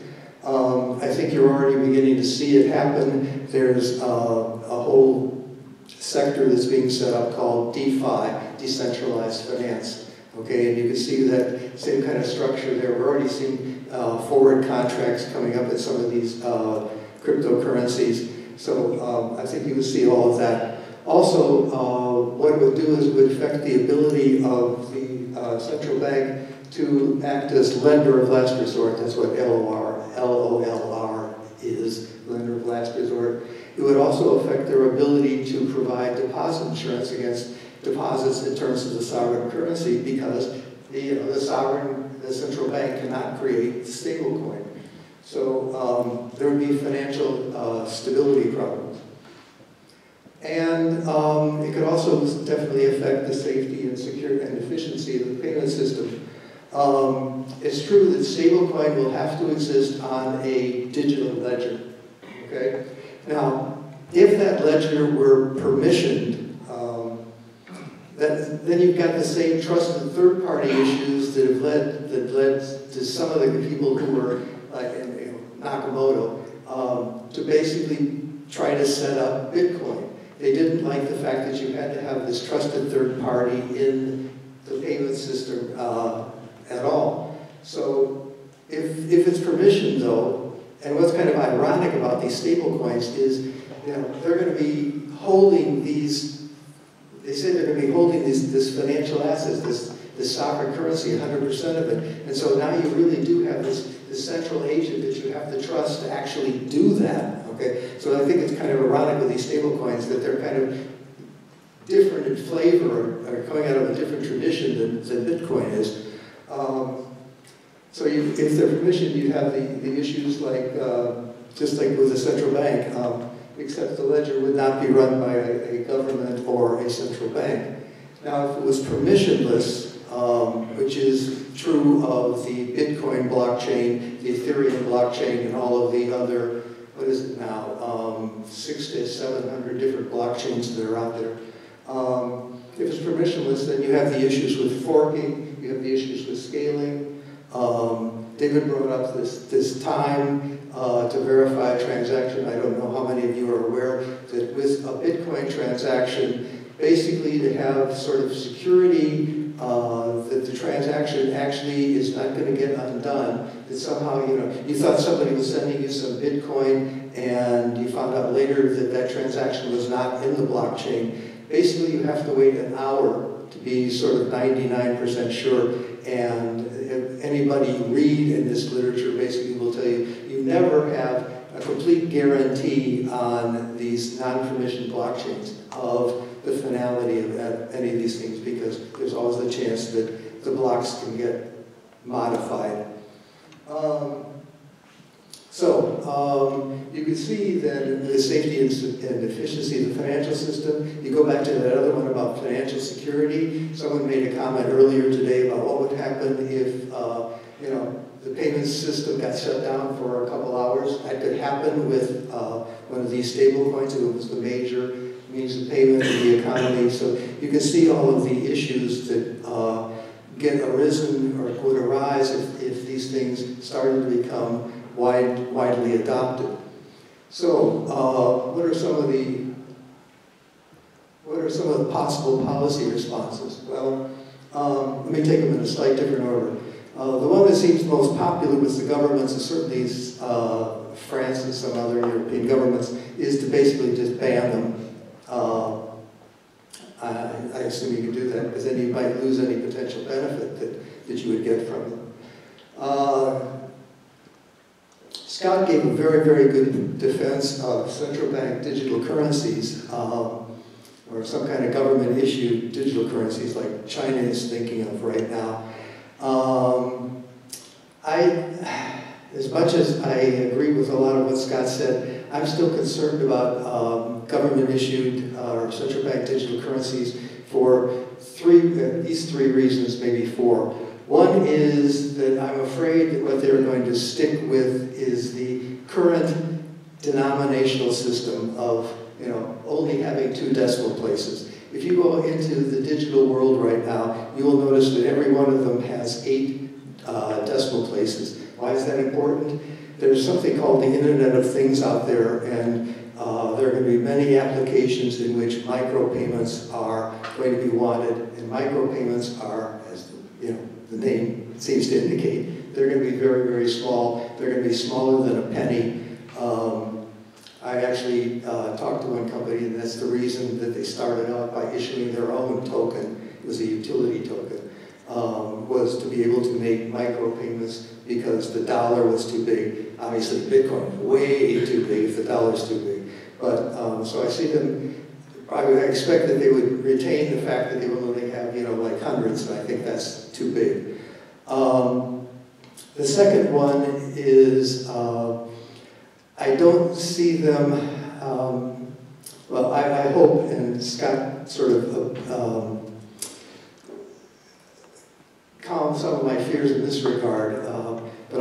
I think you're already beginning to see it happen. There's a whole sector that's being set up called DeFi, Decentralized Finance. Okay, and you can see that same kind of structure there. We're already seeing forward contracts coming up in some of these cryptocurrencies. So I think you will see all of that. Also, what it would do is it would affect the ability of the central bank to act as lender of last resort. That's what LOLR is, lender of last resort. It would also affect their ability to provide deposit insurance against deposits in terms of the sovereign currency, because the central bank cannot create the stable coin. So there would be financial stability problems. And it could also definitely affect the safety and security and efficiency of the payment system. It's true that stablecoin will have to exist on a digital ledger. Okay. Now, if that ledger were permissioned, then you've got the same trusted third-party issues that led to some of the people who were like Nakamoto to basically try to set up Bitcoin. They didn't like the fact that you had to have this trusted third party in the payment system at all. So if it's permissioned though, and what's kind of ironic about these stable coins is, they're going to be holding these, they say they're going to be holding this financial assets, this sovereign currency, 100% of it. And so now you really do have this central agent that you have to trust to actually do that. Okay? So I think it's kind of ironic with these stable coins that they're kind of different in flavor, or coming out of a different tradition than Bitcoin is. So if they're permissioned, you have the issues like, just like with the central bank, except the ledger would not be run by a government or a central bank. Now, if it was permissionless, which is true of the Bitcoin blockchain, the Ethereum blockchain, and all of the other, what is it now, 600 to 700 different blockchains that are out there. If it's permissionless, then you have the issues with forking, you have the issues with scaling. David brought up this time to verify a transaction. I don't know how many of you are aware that with a Bitcoin transaction, basically to have sort of security that the transaction actually is not going to get undone, that somehow, you thought somebody was sending you some Bitcoin and you found out later that that transaction was not in the blockchain. Basically, you have to wait an hour to be sort of 99% sure. And if anybody you read in this literature basically will tell you, you never have a complete guarantee on these non-permissioned blockchains of the finality of any of these things, because there's always the chance that the blocks can get modified. You can see that the safety and efficiency of the financial system. You go back to that other one about financial security. Someone made a comment earlier today about what would happen if the payment system got shut down for a couple hours. That could happen with one of these stable coins. It was the major means of payment in the economy. So you can see all of the issues that get arisen or would arise if these things started to become widely adopted. So, what are some of the possible policy responses? Well, let me take them in a slight different order. The one that seems most popular with the governments, and certainly France and some other European governments, is to basically just ban them. I assume you can do that, because then you might lose any potential benefit that you would get from them. Scott gave a very, very good defense of central bank digital currencies, or some kind of government-issued digital currencies like China is thinking of right now. As much as I agree with a lot of what Scott said, I'm still concerned about government-issued or central bank digital currencies for these three reasons, maybe four. One is that I'm afraid that what they're going to stick with is the current denominational system of only having 2 decimal places. If you go into the digital world right now, you will notice that every one of them has 8 decimal places. Why is that important? There's something called the Internet of Things out there, and there are going to be many applications in which micropayments are going to be wanted, and micropayments are, as the name seems to indicate, they're going to be very, very small. They're going to be smaller than a penny. I actually talked to one company, and that's the reason that they started out by issuing their own token. It was a utility token, was to be able to make micropayments because the dollar was too big. Obviously, Bitcoin is way too big if the dollar's too big. But so I see them. I would expect that they would retain the fact that they will only have like hundreds, and I think that's too big. The second one is I don't see them. Well, I hope, and Scott sort of calmed some of my fears in this regard. But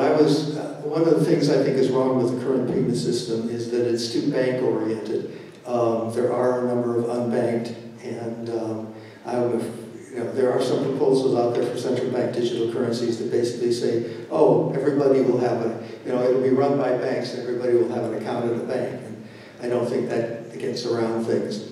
one of the things I think is wrong with the current payment system is that it's too bank-oriented. There are a number of unbanked, and there are some proposals out there for central bank digital currencies that basically say, oh, everybody will have it'll be run by banks, and everybody will have an account at a bank. And I don't think that gets around things.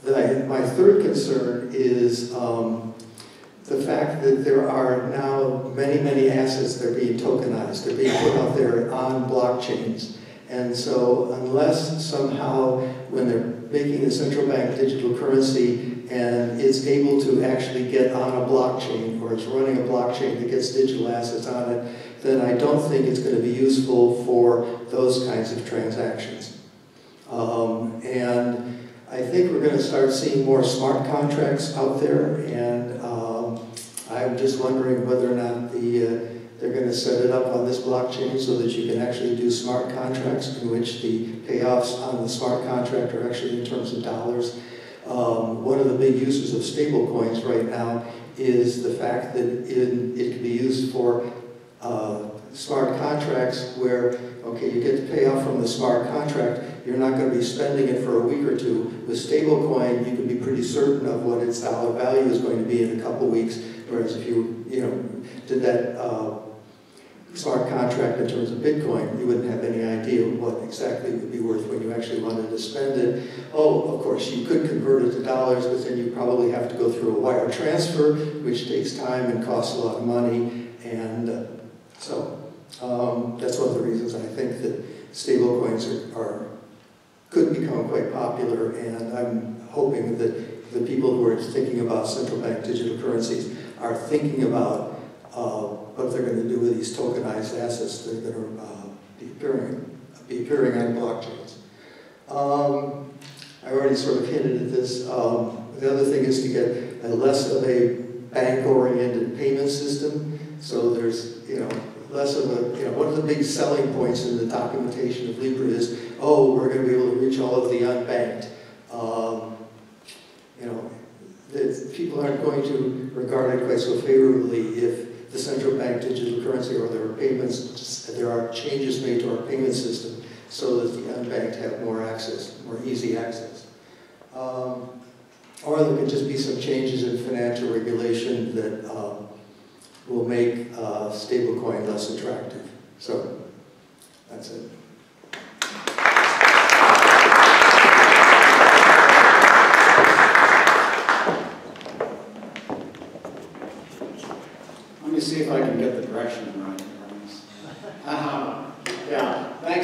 My third concern is the fact that there are now many, many assets that are being tokenized. They're being put out there on blockchains. And so unless somehow when they're making a central bank digital currency and it's able to actually get on a blockchain, or it's running a blockchain that gets digital assets on it, then I don't think it's going to be useful for those kinds of transactions. And I think we're going to start seeing more smart contracts out there, and I'm just wondering whether or not they're going to set it up on this blockchain so that you can actually do smart contracts in which the payoffs on the smart contract are actually in terms of dollars. One of the big uses of stable coins right now is the fact that it can be used for smart contracts where, okay, you get the payoff from the smart contract, you're not going to be spending it for a week or two. With stablecoin, you can be pretty certain of what its dollar value is going to be in a couple weeks, whereas if you did that smart contract in terms of Bitcoin, you wouldn't have any idea what exactly it would be worth when you actually wanted to spend it. Oh, of course, you could convert it to dollars, but then you probably have to go through a wire transfer, which takes time and costs a lot of money. And so that's one of the reasons I think that stablecoins could become quite popular, and I'm hoping that the people who are thinking about central bank digital currencies are thinking about what they're going to do with these tokenized assets that are going to be appearing on blockchains. I already sort of hinted at this. The other thing is to get less of a bank-oriented payment system. So there's, less of a, one of the big selling points in the documentation of Libra is, oh, we're going to be able to reach all of the unbanked. That people aren't going to regard it quite so favorably if the central bank digital currency or there are changes made to our payment system so that the unbanked have more access, more easy access. Or there could just be some changes in financial regulation that will make stablecoin less attractive. So that's it. Let me see if I can get the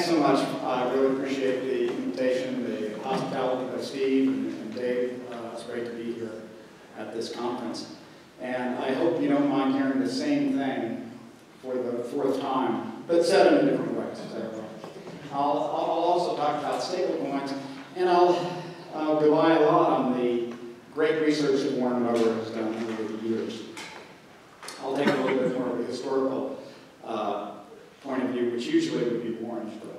thanks so much. I really appreciate the invitation, the hospitality by Steve and Dave. It's great to be here at this conference. And I hope you don't mind hearing the same thing for the fourth time, but said in a different way. I'll also talk about stablecoins, and I'll rely a lot on the great research that Warren Motor has done over the years. I'll take a little bit more of a historical point of view, which usually would be Warren's role.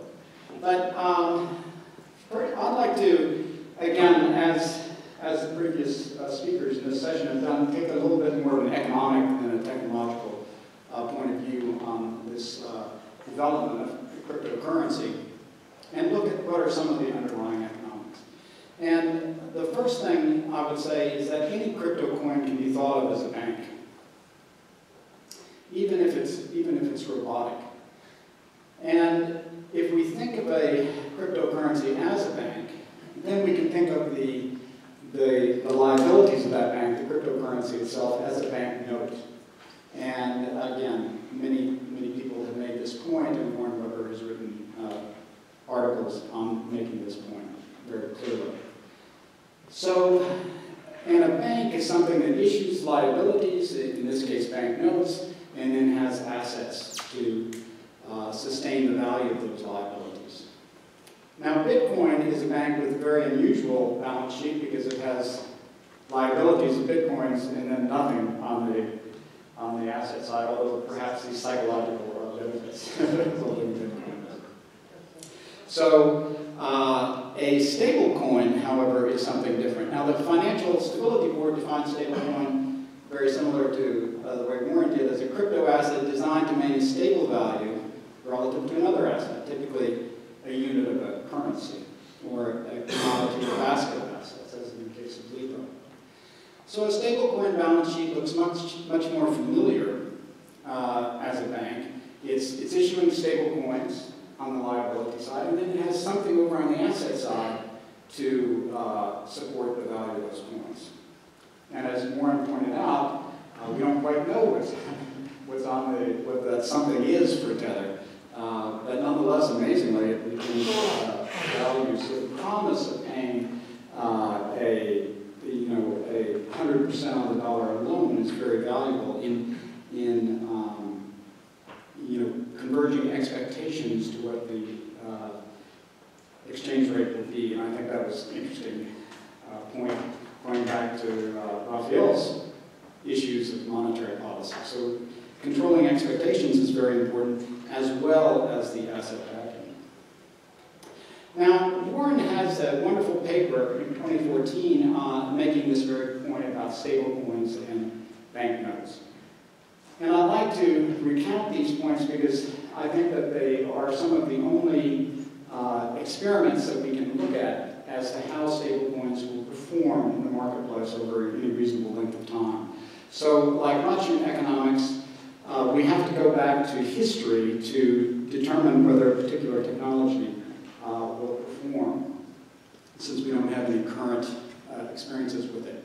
But I'd like to, again, as the previous speakers in this session have done, take a little bit more of an economic and a technological point of view on this development of cryptocurrency and look at what are some of the underlying economics. And the first thing I would say is that any crypto coin can be thought of as a bank, even if it's robotic. And if we think of a cryptocurrency as a bank, then we can think of the liabilities of that bank, the cryptocurrency itself, as a bank note. And again, many people have made this point, and Warren Weber has written articles on making this point very clearly. So, and a bank is something that issues liabilities, in this case bank notes, and then has assets to sustain the value of those liabilities. Now, Bitcoin is a bank with a very unusual balance sheet because it has liabilities of Bitcoins and then nothing on the asset side, although perhaps these psychological benefits of holding Bitcoin. So, a stable coin, however, is something different. Now, the Financial Stability Board defines stable coin very similar to the way Warren did as a crypto asset designed to maintain stable value relative to another asset, typically a unit of a currency or a commodity or basket of assets, as in the case of Libra. So a stablecoin balance sheet looks much more familiar as a bank. It's issuing stable coins on the liability side, and then it has something over on the asset side to support the value of those coins. And as Warren pointed out, we don't quite know what that something is for Tether. But nonetheless, amazingly, it retains value. So the promise of paying a 100% on the dollar loan is very valuable in converging expectations to what the exchange rate would be. And I think that was an interesting point going back to Raphael's issues of monetary policy. So controlling expectations is very important, as well as the asset backing. Now, Warren has a wonderful paper in 2014 making this very point about stablecoins and banknotes. And I'd like to recount these points because I think that they are some of the only experiments that we can look at as to how stablecoins will perform in the marketplace over any reasonable length of time. So, like much in economics, we have to go back to history to determine whether a particular technology will perform, since we don't have any current experiences with it.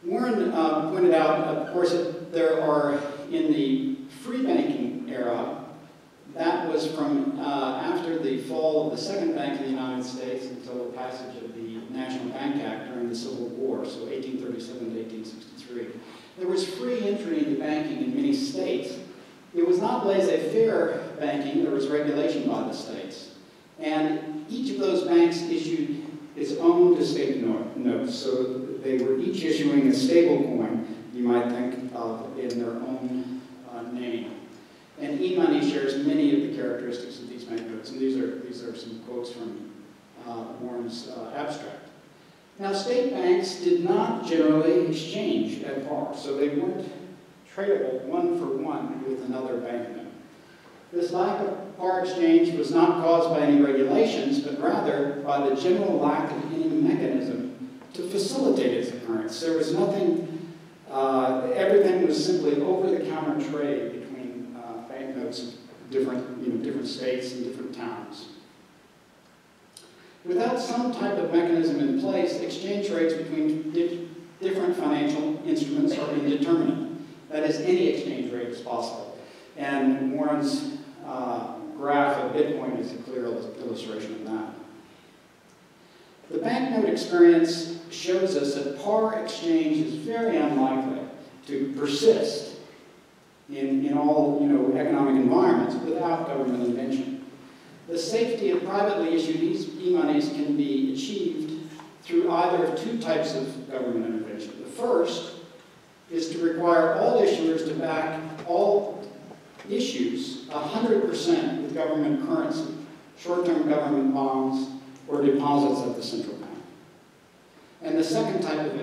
Warren pointed out, of course, that there are, in the free banking era, that was from after the fall of the second bank in the United States until the passage of the National Bank Act during the Civil War, so 1837 to 1863. There was free entry into banking in many states. It was not laissez-faire banking, there was regulation by the states. And each of those banks issued its own distinct notes. So they were each issuing a stable coin, you might think of in their own name. And e-money shares many of the characteristics of these banknotes. And these are some quotes from Warren's abstract. Now, state banks did not generally exchange at par, so they weren't tradable one for one with another banknote. This lack of par exchange was not caused by any regulations, but rather by the general lack of any mechanism to facilitate its occurrence. There was nothing, everything was simply over-the-counter trade between banknotes of different states and different towns. Without some type of mechanism in place, exchange rates between different financial instruments are indeterminate. That is, any exchange rate is possible. And Warren's graph of Bitcoin is a clear illustration of that. The banknote experience shows us that par exchange is very unlikely to persist in all economic environments without government intervention. The safety of privately issued e-monies can be achieved through either of two types of government intervention. The first is to require all issuers to back all issues 100% with government currency, short-term government bonds, or deposits at the central bank. And the second type of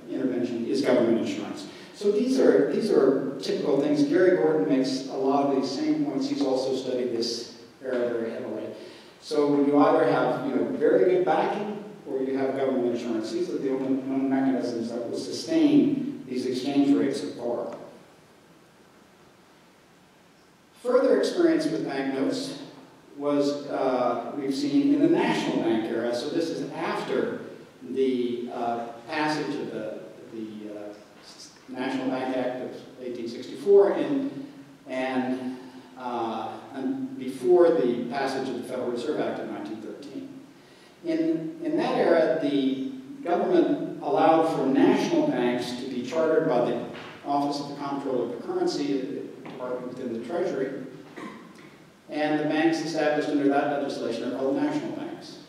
intervention is government insurance. So these are typical things. Gary Wharton makes a lot of these same points. He's also studied this area very heavily. So you either have very good backing or you have government insurance. These are the only mechanisms that will sustain these exchange rates of par. Further experience with banknotes was we've seen in the national bank era. So this is after the passage of the National Bank Act of 1864 and before the passage of the Federal Reserve Act of 1913. In that era, the government allowed for national banks to be chartered by the Office of the Comptroller of the Currency, the department within the Treasury, and the banks established under that legislation are called national banks.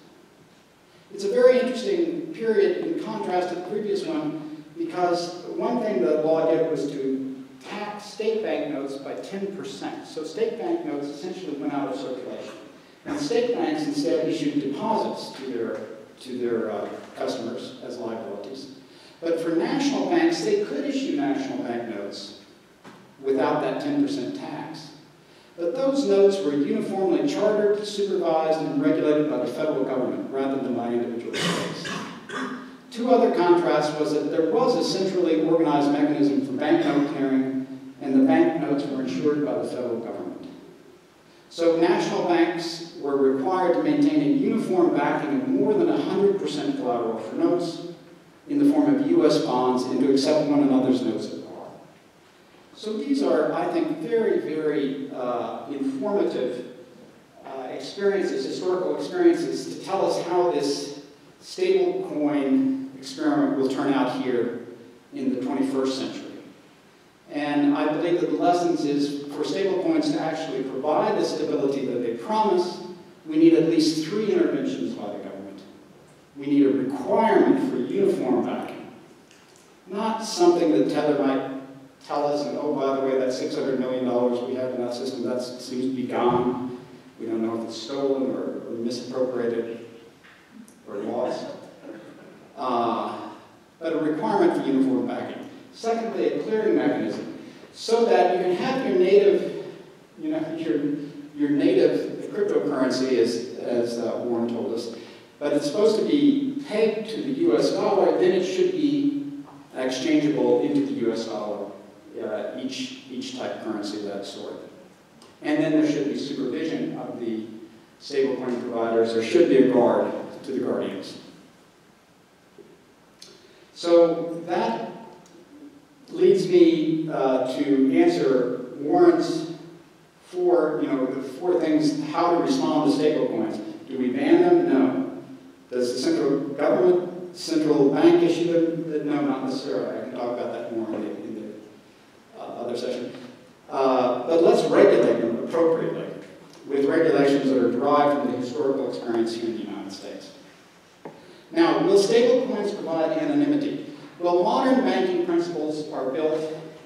It's a very interesting period in contrast to the previous one, because one thing the law did was to tax state banknotes by 10%. So state banknotes essentially went out of circulation. And state banks instead issued deposits to their customers as liabilities. But for national banks, they could issue national banknotes without that 10% tax. But those notes were uniformly chartered, supervised, and regulated by the federal government rather than by individual states. Two other contrasts was that there was a centrally organized mechanism for banknote clearing, and the banknotes were insured by the federal government. So national banks were required to maintain a uniform backing of more than 100% collateral for notes in the form of U.S. bonds and to accept one another's notes at par. So these are, I think, very, very informative experiences, historical experiences, to tell us how this stablecoin experiment will turn out here in the 21st century. And I believe that the lessons is for stablecoins to actually provide the stability that they promise, we need at least 3 interventions by the government. We need a requirement for uniform backing, not something that Tether might tell us, and oh, by the way, that $600 million we have in that system, that seems to be gone. We don't know if it's stolen or misappropriated or lost. But a requirement for uniform backing. Secondly, a clearing mechanism, so that you can have your native, your native cryptocurrency, as Warren told us, but it's supposed to be pegged to the U.S. dollar. Then it should be exchangeable into the U.S. dollar, each type currency of that sort. And then there should be supervision of the stablecoin providers. There should be a guard to the guardians. So that leads me to answer Warren's the four things, how to respond to stablecoins. Do we ban them? No. Does the central bank issue them? No, not necessarily. I can talk about that more in the other session. But let's regulate them appropriately with regulations that are derived from the historical experience here in the United States. Now, will stablecoins provide anonymity? Well, modern banking principles are built,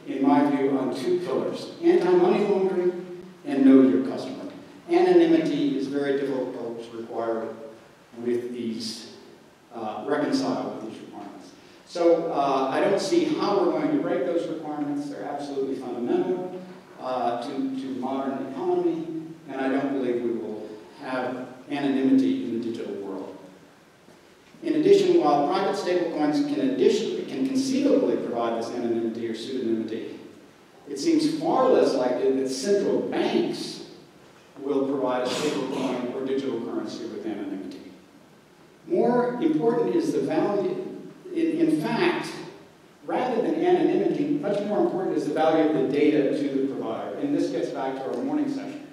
in my view, on 2 pillars: anti-money laundering and know your customer. Anonymity is very difficult to require with these, reconcile with these requirements. So I don't see how we're going to break those requirements. They're absolutely fundamental to modern economy, and I don't believe we will have anonymity in the digital world. In addition, while private stablecoins can conceivably provide this anonymity or pseudonymity, it seems far less likely that central banks will provide a stablecoin or digital currency with anonymity. More important is the value. In fact, rather than anonymity, much more important is the value of the data to the provider. and this gets back to our morning session.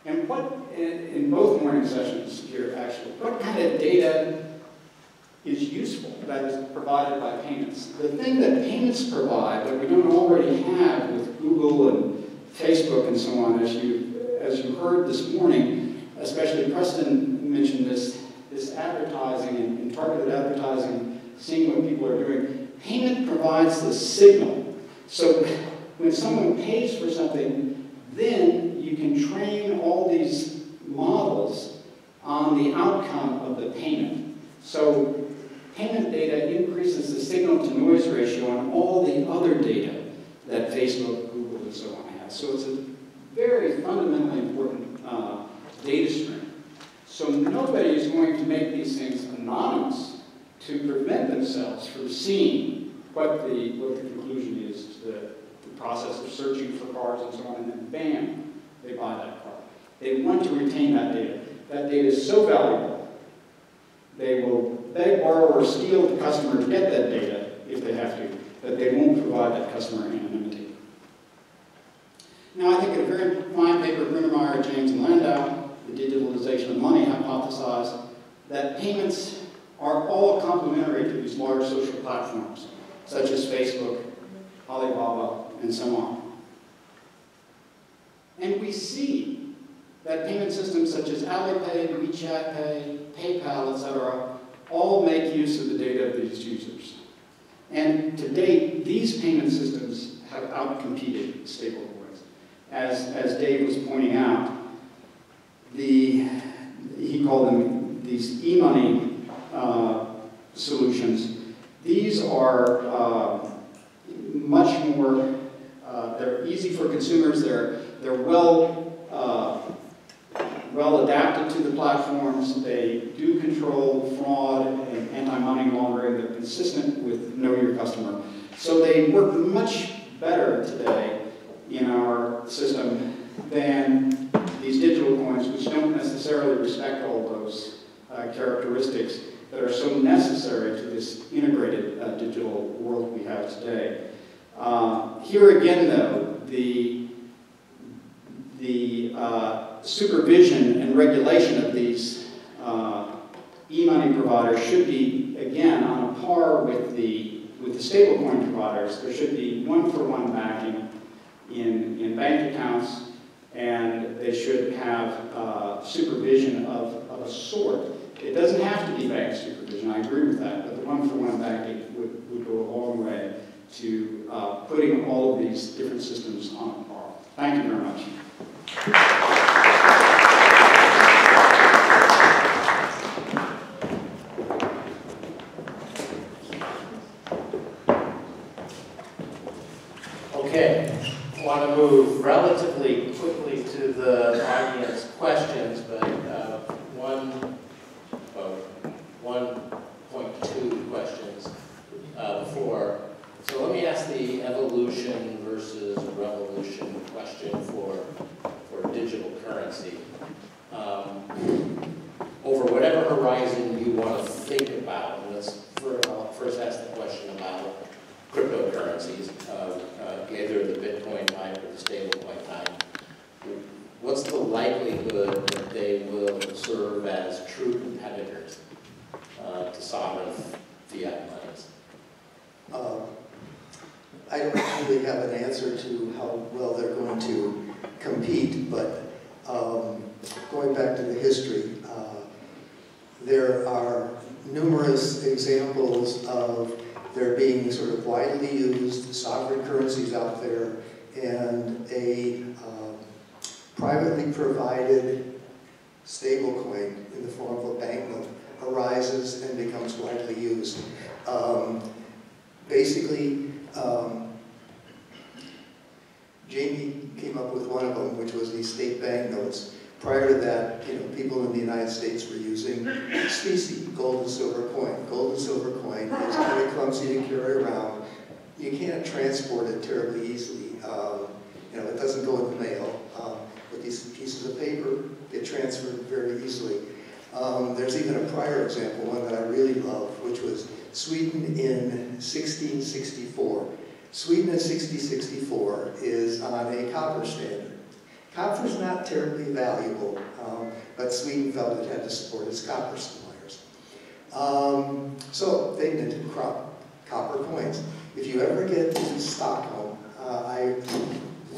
And what, in both morning sessions here actually, what kind of data is useful that is provided by payments? The thing that payments provide that we don't already have with Google and Facebook and so on, as you heard this morning, especially Preston mentioned this advertising and targeted advertising, seeing what people are doing. Payment provides the signal. So when someone pays for something, then you can train all these models on the outcome of the payment. So payment data increases the signal-to-noise ratio on all the other data that Facebook, Google, and so on have. So it's a very fundamentally important data stream. So nobody is going to make these things anonymous to prevent themselves from seeing what the conclusion is to the process of searching for cars and so on, and then bam, they buy that car. They want to retain that data. That data is so valuable, they will beg, borrow, or steal the customer to get that data if they have to, but they won't provide that customer anonymity. Now, I think in a very fine paper, Brunnermeyer, James, and Landau, The Digitalization of Money, hypothesized that payments are all complementary to these large social platforms, such as Facebook, Alibaba, and so on. And we see that payment systems such as Alipay, WeChat Pay, PayPal, etc., all make use of the data of these users. And to date, these payment systems have outcompeted stablecoins. As Dave was pointing out, he called them these e-money solutions. These are much more, they're easy for consumers, they're well adapted to the platforms, they do control fraud and anti-money laundering, they're consistent with Know Your Customer. So they work much better today in our system than these digital coins, which don't necessarily respect all those characteristics that are so necessary to this integrated digital world we have today. Here again, though, the supervision and regulation of these e-money providers should be, again, on a par with the stablecoin providers. There should be one-for-one backing in bank accounts, and they should have supervision of a sort. It doesn't have to be bank supervision, I agree with that, but the one-for-one backing would go a long way to putting all of these different systems on a par. Thank you very much. Okay, I want to move relatively quickly to the audience questions, but 1.2 questions before. So let me ask the evolution versus revolution question for digital currency. Over whatever horizon you want to think about, and I'll first ask the question about cryptocurrencies, either the Bitcoin type or the stablecoin type. What's the likelihood that they will serve as true competitors to sovereign fiat monies? I don't really have an answer to how well they're going to compete, but going back to the history, there are numerous examples of there being sort of widely used sovereign currencies out there, and a privately provided stablecoin in the form of a banknote arises and becomes widely used. Basically, Jamie came up with one of them, which was these state banknotes. Prior to that, people in the United States were using specie, gold and silver coin. Gold and silver coin is kind of clumsy to carry around. You can't transport it terribly easily. It doesn't go in the mail. But these pieces of paper get transferred very easily. There's even a prior example, one that I really love, which was Sweden in 1664. Sweden in 6064 is on a copper standard. Copper's not terribly valuable, but Sweden felt it had to support its copper suppliers. So they minted copper coins. If you ever get to Stockholm,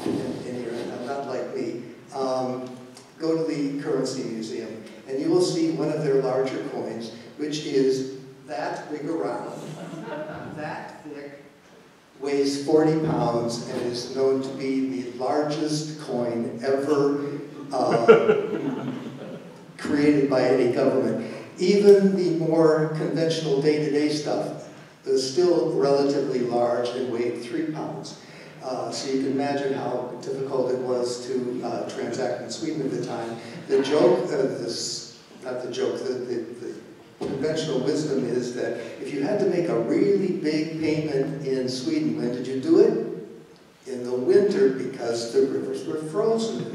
in here, not like me, go to the Currency Museum, and you will see one of their larger coins, which is that big around, that thick, weighs 40 pounds, and is known to be the largest coin ever created by any government. Even the more conventional day-to-day stuff is still relatively large and weighed 3 pounds. So you can imagine how difficult it was to transact in Sweden at the time. The joke, not the joke, the conventional wisdom is that if you had to make a really big payment in Sweden, when did you do it? In the winter, because the rivers were frozen.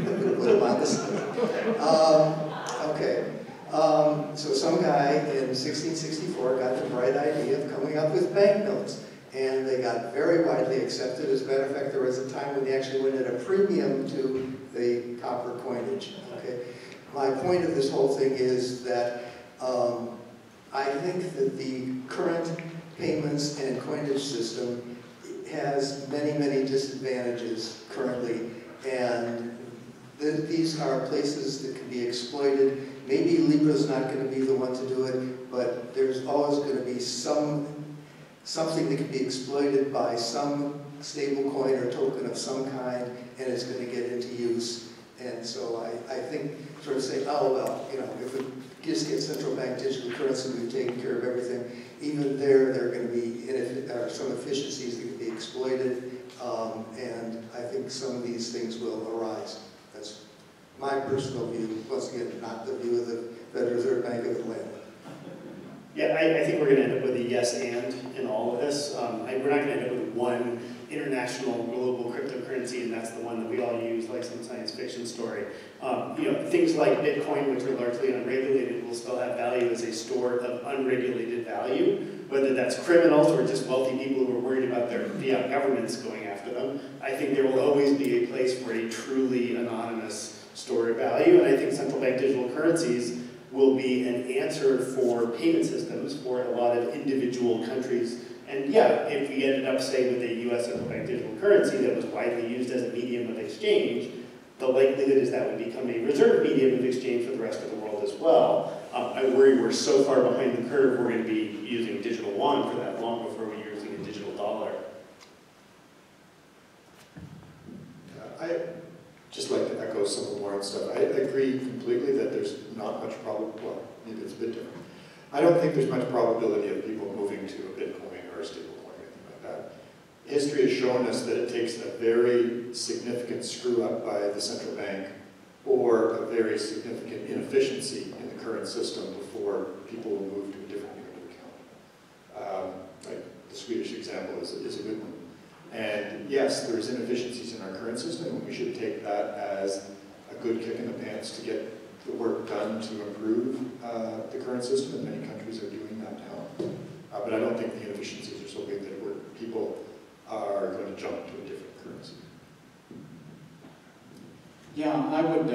Okay. So some guy in 1664 got the bright idea of coming up with banknotes. And they got very widely accepted. As a matter of fact, there was a time when they actually went at a premium to the copper coinage. Okay? My point of this whole thing is that I think that the current payments and coinage system has many, many disadvantages currently. And these are places that can be exploited. Maybe Libra's not going to be the one to do it, but there's always going to be something that can be exploited by some stable coin or token of some kind, and it's going to get into use. And so I think sort of say, oh, well, you know, if we just get central bank digital currency, we've taken care of everything. Even there are going to be some efficiencies that can be exploited, and I think some of these things will arise. That's my personal view. Once again, not the view of the Federal Reserve Bank of Atlanta. Yeah, I think we're going to end up with a yes and in all of this. We're not going to end up with one international global cryptocurrency, and that's the one that we all use, like some science fiction story. You know, things like Bitcoin, which are largely unregulated, will still have value as a store of unregulated value, whether that's criminals or just wealthy people who are worried about their fiat governments going after them. I think there will always be a place for a truly anonymous store of value, and I think central bank digital currencies will be an answer for payment systems for a lot of individual countries. And yeah, if we ended up, say, with a US central bank digital currency that was widely used as a medium of exchange, the likelihood is that would become a reserve medium of exchange for the rest of the world as well. I worry we're so far behind the curve, we're going to be using digital yuan for that long before we're using a digital dollar. I just like to echo some of Warren's stuff. I agree completely that there's not much probability, well, maybe it's a bit different. I don't think there's much probability of people moving to a Bitcoin or a stablecoin or anything like that. History has shown us that it takes a very significant screw up by the central bank or a very significant inefficiency in the current system before people will move to a different unit of account. Like the Swedish example is a good one. And yes, there's inefficiencies in our current system, and we should take that as a good kick in the pants to get the work done to improve the current system, and many countries are doing that now. But I don't think the inefficiencies are so big that people are going to jump to a different currency. Yeah, I would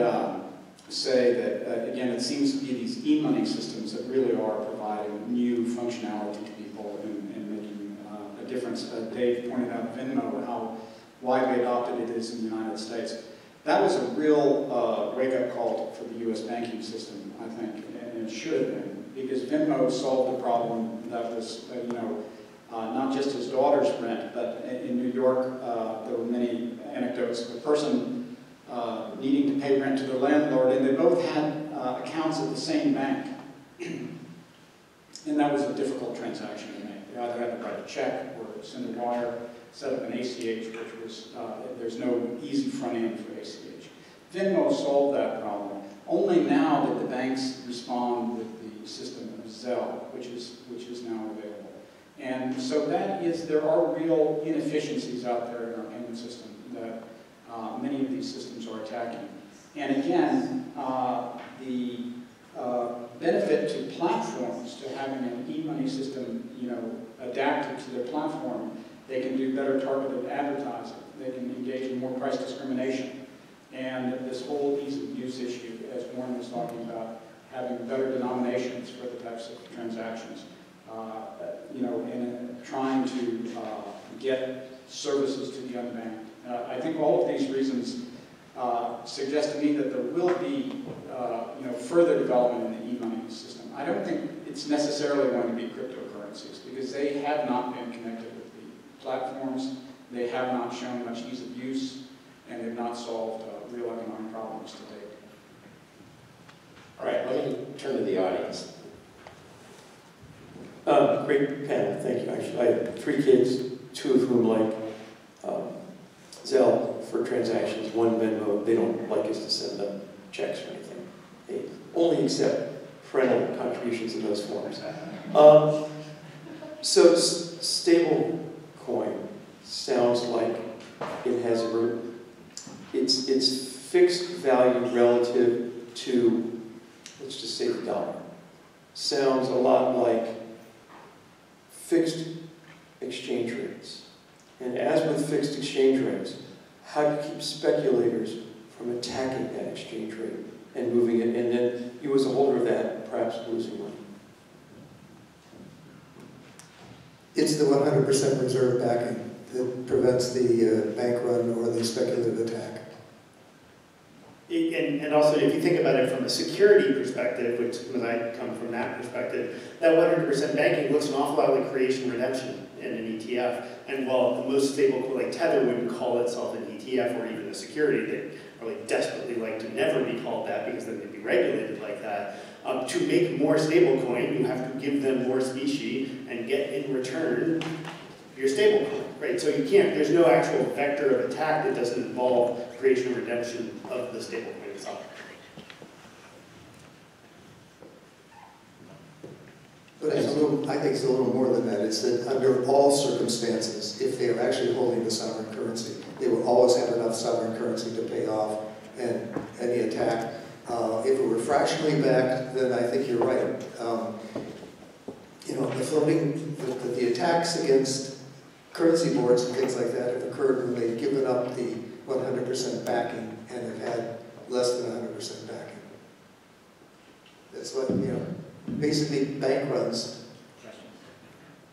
say that, again, it seems to be these e-money systems that really are providing new functionality to people and making a difference. Dave pointed out Venmo and how widely adopted it is in the United States. That was a real wake-up call for the U.S. banking system, I think, and it should have been, because Venmo solved a problem that was, not just his daughter's rent, but in New York, there were many anecdotes of a person needing to pay rent to their landlord, and they both had accounts at the same bank. And that was a difficult transaction to make. They either had to write a check or send a wire, set up an ACH, which was, there's no easy front end for ACH. Venmo solved that problem. Only now did the banks respond with the system of Zelle, which is now available. And so there are real inefficiencies out there in our payment system that many of these systems are attacking. And again, the benefit to platforms to having an e-money system, adapted to their platform They can do better targeted advertising. They can engage in more price discrimination. And this whole ease of use issue, as Warren was talking about, having better denominations for the types of transactions, and trying to get services to the unbanked. I think all of these reasons suggest to me that there will be further development in the e-money system. I don't think it's necessarily going to be cryptocurrencies because they have not been connected with the platforms, they have not shown much ease of use, and they've not solved real economic problems to date. All right, let me turn to the audience. Great panel, thank you. Actually, I have 3 kids, 2 of whom like Zelle for transactions, 1 Venmo. They don't like us to send them checks or anything. They only accept parental contributions in those forms. So stable coin sounds like it has it's fixed value relative to, let's just say, the dollar. Sounds a lot like fixed exchange rates. And as with fixed exchange rates, how do you keep speculators from attacking that exchange rate and moving it, and then you as a holder of that perhaps losing money? It's the 100% reserve backing that prevents the bank run or the speculative attack. And also, if you think about it from a security perspective, which when I come from that perspective, that 100% banking looks an awful lot like creation redemption in an ETF. And while the most stable, like Tether wouldn't call itself an ETF or even a security, they'd probably desperately like to never be called that because then they'd be regulated like that. To make more stablecoin, you have to give them more specie and get in return your stablecoin, right? So you can't, there's no actual vector of attack that doesn't involve creation or redemption of the stablecoin itself. But it's I think it's a little more than that. It's that under all circumstances, if they are actually holding the sovereign currency, they will always have enough sovereign currency to pay off and any attack. If it were fractionally backed, then I think you're right. The attacks against currency boards and things like that have occurred when they've given up the 100% backing and have had less than 100% backing. That's what, basically bank runs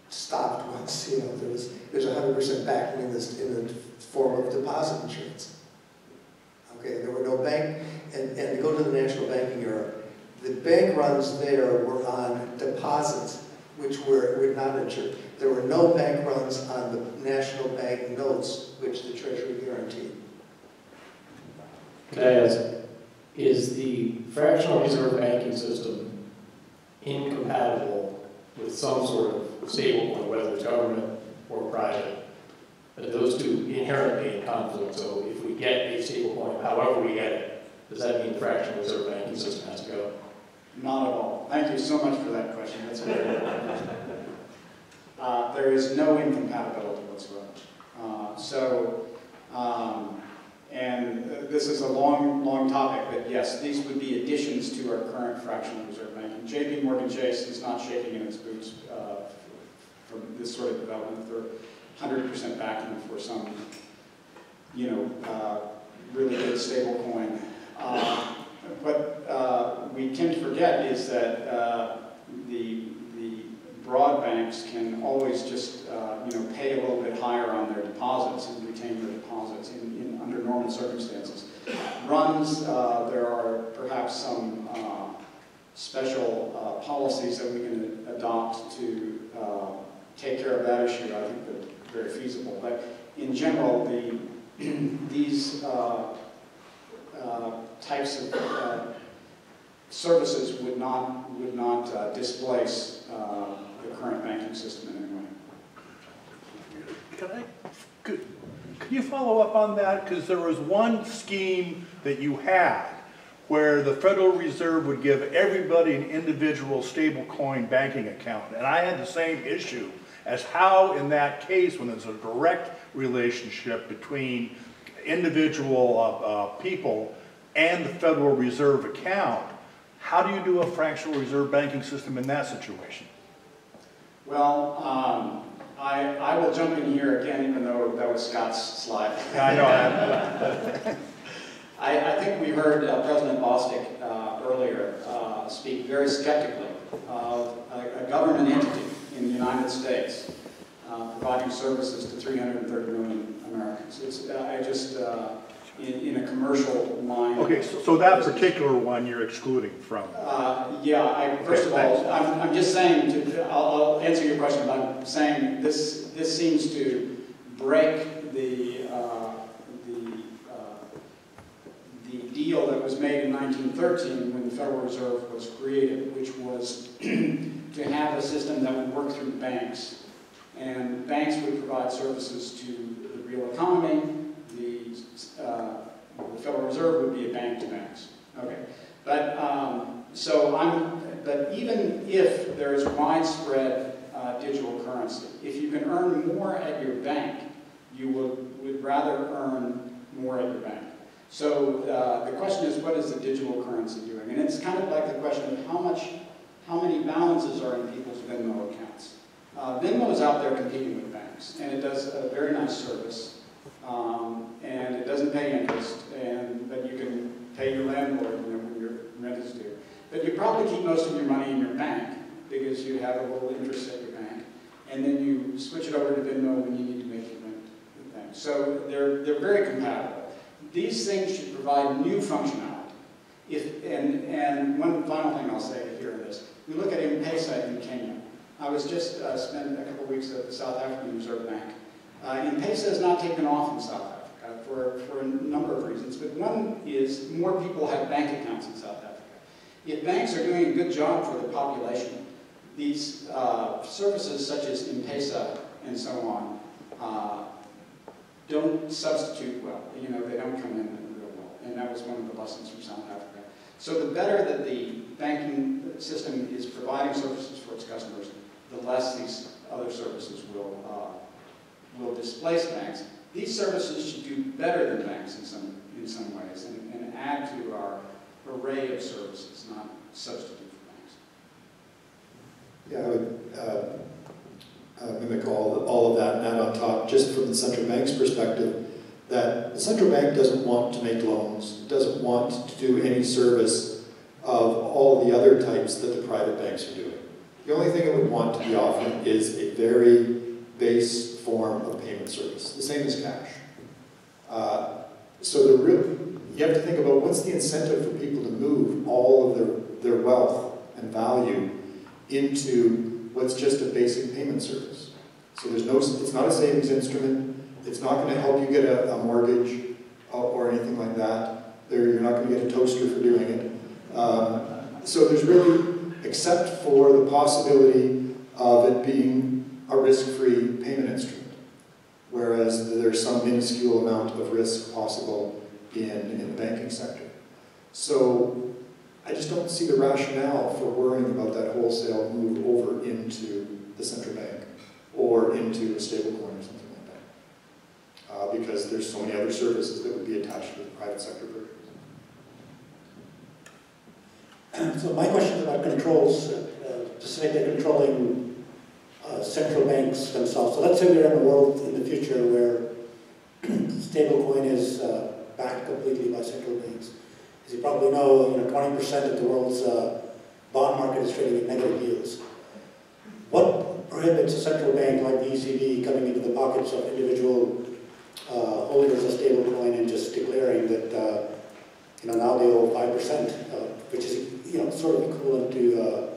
stopped once, there's 100% backing in the form of deposit insurance. Okay, there were no bank, and to go to the national banking era, the bank runs there were on deposits, which were not insured. There were no bank runs on the national bank notes, which the Treasury guaranteed. Can I ask, is the fractional reserve banking system incompatible with some sort of stablecoin, whether it's government or private? But those two inherently in conflict, so if we get a stablecoin, however we get it, does that mean the fractional reserve banking system has to go? Not at all. Thank you so much for that question. That's very good. There is no incompatibility whatsoever. And this is a long topic, but yes, these would be additions to our current fractional reserve banking. JP Morgan Chase is not shaking in its boots from this sort of development. They're 100% backing for some, really good stable coin. What we tend to forget is that the broad banks can always just pay a little bit higher on their deposits and retain their deposits under normal circumstances. Runs, there are perhaps some special policies that we can adopt to take care of that issue. I think they're very feasible. But in general, these types of services would not displace the current banking system in any way. Could you follow up on that? Because there was one scheme that you had where the Federal Reserve would give everybody an individual stablecoin banking account. And I had the same issue as how in that case, when there's a direct relationship between individual people and the Federal Reserve account, how do you do a fractional reserve banking system in that situation? Well, I will jump in here again, even though that was Scott's slide. I know. I think we heard President Bostic earlier speak very skeptically of a government entity in the United States providing services to 330 million Americans. It's, I just, in a commercial mind. Okay, so that particular one you're excluding from. Yeah, first of all, I'm just saying, I'll answer your question, but I'm saying this seems to break the deal that was made in 1913 when the Federal Reserve was created, which was to have a system that would work through banks. And banks would provide services to the real economy. The Federal Reserve would be a bank to banks. Okay, but but even if there is widespread digital currency, if you can earn more at your bank, you would rather earn more at your bank. So the question is, what is the digital currency doing? And it's kind of like the question of how many balances are in people's Venmo accounts. Venmo is out there competing with banks, and it does a very nice service, and it doesn't pay interest, but you can pay your landlord when your rent is due. But you probably keep most of your money in your bank because you have a little interest at your bank, and then you switch it over to Venmo when you need to make your rent thing. So they're very compatible. These things should provide new functionality. And one final thing I'll say here in this, we look at M-Pesa in Kenya. I was just spent a couple of weeks at the South African Reserve Bank. M-Pesa has not taken off in South Africa for a number of reasons, but one is more people have bank accounts in South Africa. If banks are doing a good job for the population, these services such as M-Pesa and so on don't substitute well. You know, they don't come in real well. And that was one of the lessons from South Africa. So the better that the banking system is providing services for its customers, the less these other services will displace banks. These services should do better than banks in some ways and add to our array of services, not substitute for banks. Yeah, I would mimic all of that and add on top, just from the central bank's perspective, that the central bank doesn't want to make loans, doesn't want to do any service of all the other types that the private banks are doing. The only thing it would want to be offering is a very base form of payment service, the same as cash. So you have to think about what's the incentive for people to move all of their wealth and value into what's just a basic payment service. So it's not a savings instrument. It's not going to help you get a mortgage or anything like that. You're not going to get a toaster for doing it. So there's really, except for the possibility of it being a risk-free payment instrument, whereas there's some minuscule amount of risk possible in the banking sector. So I just don't see the rationale for worrying about that wholesale move over into the central bank or into a stablecoin or something like that, because there's so many other services that would be attached to the private sector versions. So my question is about controls, specifically controlling central banks themselves. So let's say we're in a world in the future where stablecoin is backed completely by central banks. As you probably know, 20% of the world's bond market is trading at negative yields. What prohibits a central bank like the ECB coming into the pockets of individual holders of stablecoin and just declaring that now they owe 5%, which is sort of equivalent to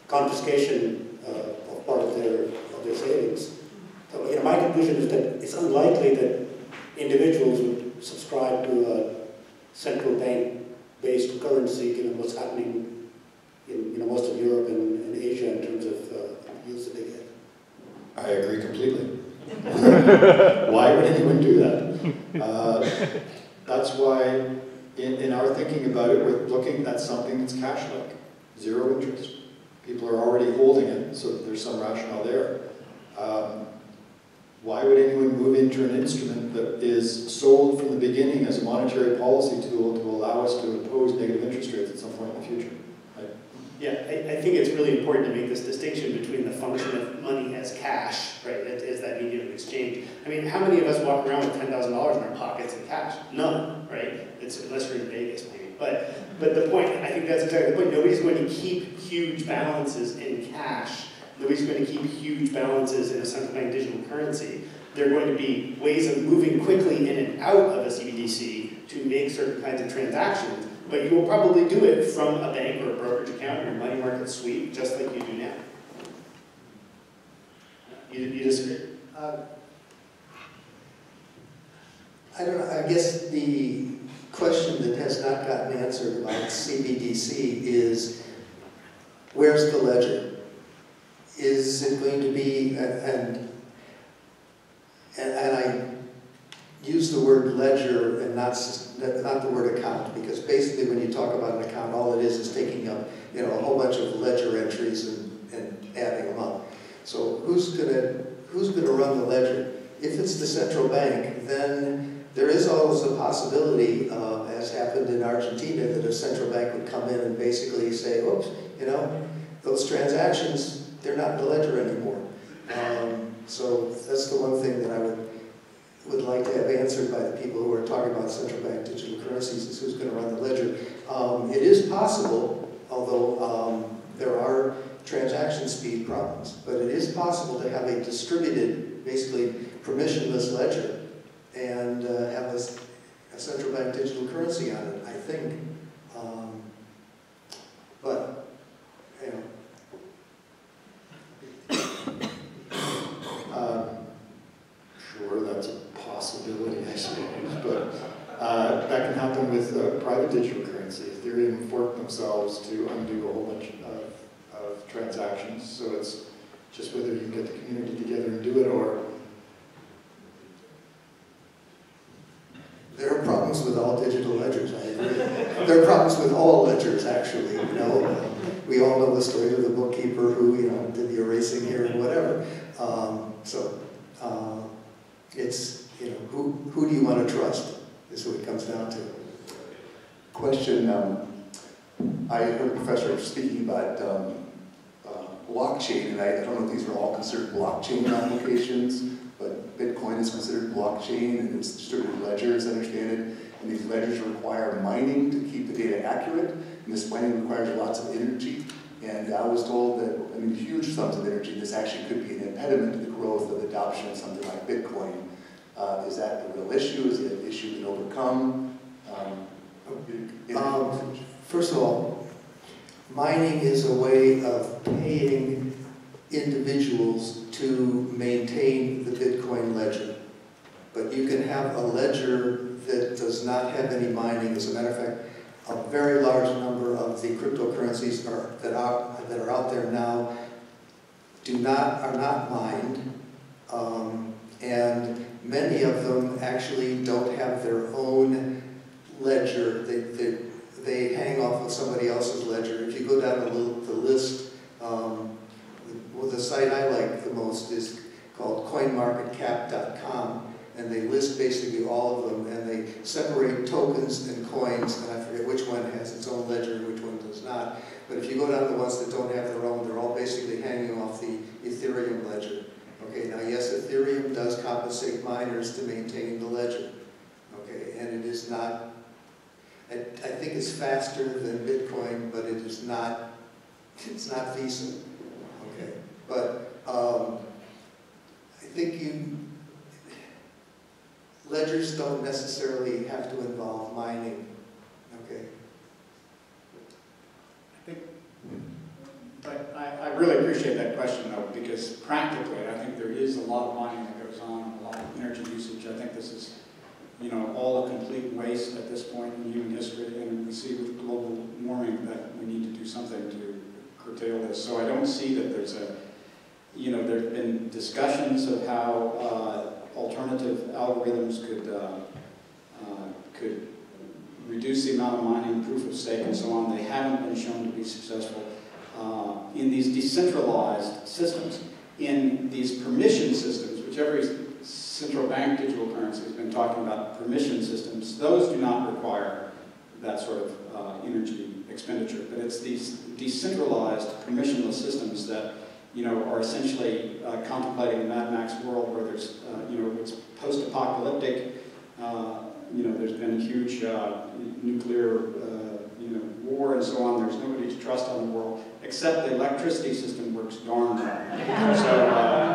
confiscation of part of their savings. So my conclusion is that it's unlikely that individuals would subscribe to a central bank-based currency, given what's happening in most of Europe and Asia in terms of yields that they get. I agree completely. Why would anyone do that? That's why, in our thinking about it, we're looking at something that's cash-like, zero interest. People are already holding it, so there's some rationale there. Why would anyone move into an instrument that is sold from the beginning as a monetary policy tool to allow us to impose negative interest rates at some point in the future? Yeah, I think it's really important to make this distinction between the function of money as cash, right, as that medium of exchange. I mean, how many of us walk around with $10,000 in our pockets in cash? None, right? It's, unless you're in Vegas, maybe. But the point, I think that's exactly the point. Nobody's going to keep huge balances in cash. Nobody's going to keep huge balances in a central bank digital currency. There are going to be ways of moving quickly in and out of a CBDC to make certain kinds of transactions, but you will probably do it from a bank or a brokerage account or a money market sweep, just like you do now. You disagree? I don't know, I guess the question that has not gotten answered about CBDC is, where's the ledger? Is it going to be, and I use the word ledger and not the word account, because basically when you talk about an account, all it is taking up, you know, a whole bunch of ledger entries and adding them up. So who's gonna run the ledger? If it's the central bank, then there is always a possibility, as happened in Argentina, that a central bank would come in and basically say, oops, you know, those transactions, they're not in the ledger anymore. So that's the one thing that I would like to have answered by the people who are talking about central bank digital currencies, is who's going to run the ledger. It is possible, although there are transaction speed problems, but it is possible to have a distributed, basically permissionless ledger and have a central bank digital currency on it, I think. But, you know. Sure, that's a possibility, I suppose, but that can happen with private digital currency. Ethereum forked themselves to undo a whole bunch of transactions, so it's just whether you can get the community together and do it, or... There are problems with all digital ledgers, I agree. There are problems with all ledgers, actually, you know. We all know the story of the bookkeeper who, you know, did the erasing here and whatever. It's, you know, who do you want to trust is what it comes down to. Question, I heard a professor speaking about blockchain, and I don't know if these are all considered blockchain applications, but Bitcoin is considered blockchain, and it's distributed ledger, as I understand it, and these ledgers require mining to keep the data accurate, and this mining requires lots of energy, and I was told that, I mean, huge sums of energy, this actually could be an impediment to the growth of adoption of something like Bitcoin. Is that a real issue? Is it an issue to overcome? First of all, mining is a way of paying individuals to maintain the Bitcoin ledger. But you can have a ledger that does not have any mining. As a matter of fact, a very large number of the cryptocurrencies that are out there now are not mined, and many of them actually don't have their own ledger. They hang off of somebody else's ledger. If you go down the list, the site I like the most is called coinmarketcap.com, and they list basically all of them, and they separate tokens and coins, and I forget which one has its own ledger and which one does not. But if you go down to the ones that don't have their own, they're all basically hanging off the Ethereum ledger. Okay, now yes, Ethereum does compensate miners to maintain the ledger. Okay, and it is not, I think it's faster than Bitcoin, but it is not, it's not Visa. Okay, but I think ledgers don't necessarily have to involve mining. Okay. But I really appreciate that question, though, because practically, I think there is a lot of mining that goes on, a lot of energy usage. I think this is, you know, all a complete waste at this point in human history, and we see with global warming that we need to do something to curtail this. So I don't see that there's a, you know, there have been discussions of how alternative algorithms could reduce the amount of mining, proof of stake, and so on. They haven't been shown to be successful. In these decentralized systems, in these permission systems, which every central bank digital currency has been talking about, permission systems, those do not require that sort of energy expenditure. But it's these decentralized, permissionless systems that are essentially contemplating the Mad Max world where there's, it's post-apocalyptic. There's been huge nuclear, war and so on. There's nobody to trust on the world, except the electricity system works darn well. So,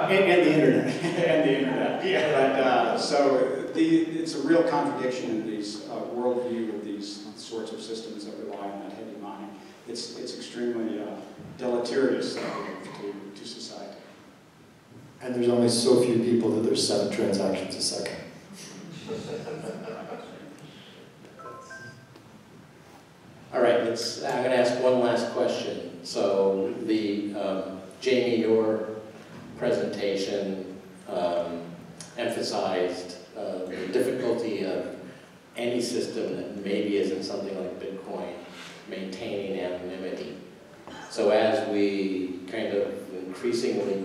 and the internet. And the internet. Yeah. But, it's a real contradiction in these worldview of these sorts of systems that rely on that heavy mining. It's extremely deleterious to society. And there's only so few people that there's 7 transactions a second. All right, I'm going to ask one last question. So Jamie, your presentation emphasized the difficulty of any system that maybe isn't something like Bitcoin maintaining anonymity. So as we kind of increasingly,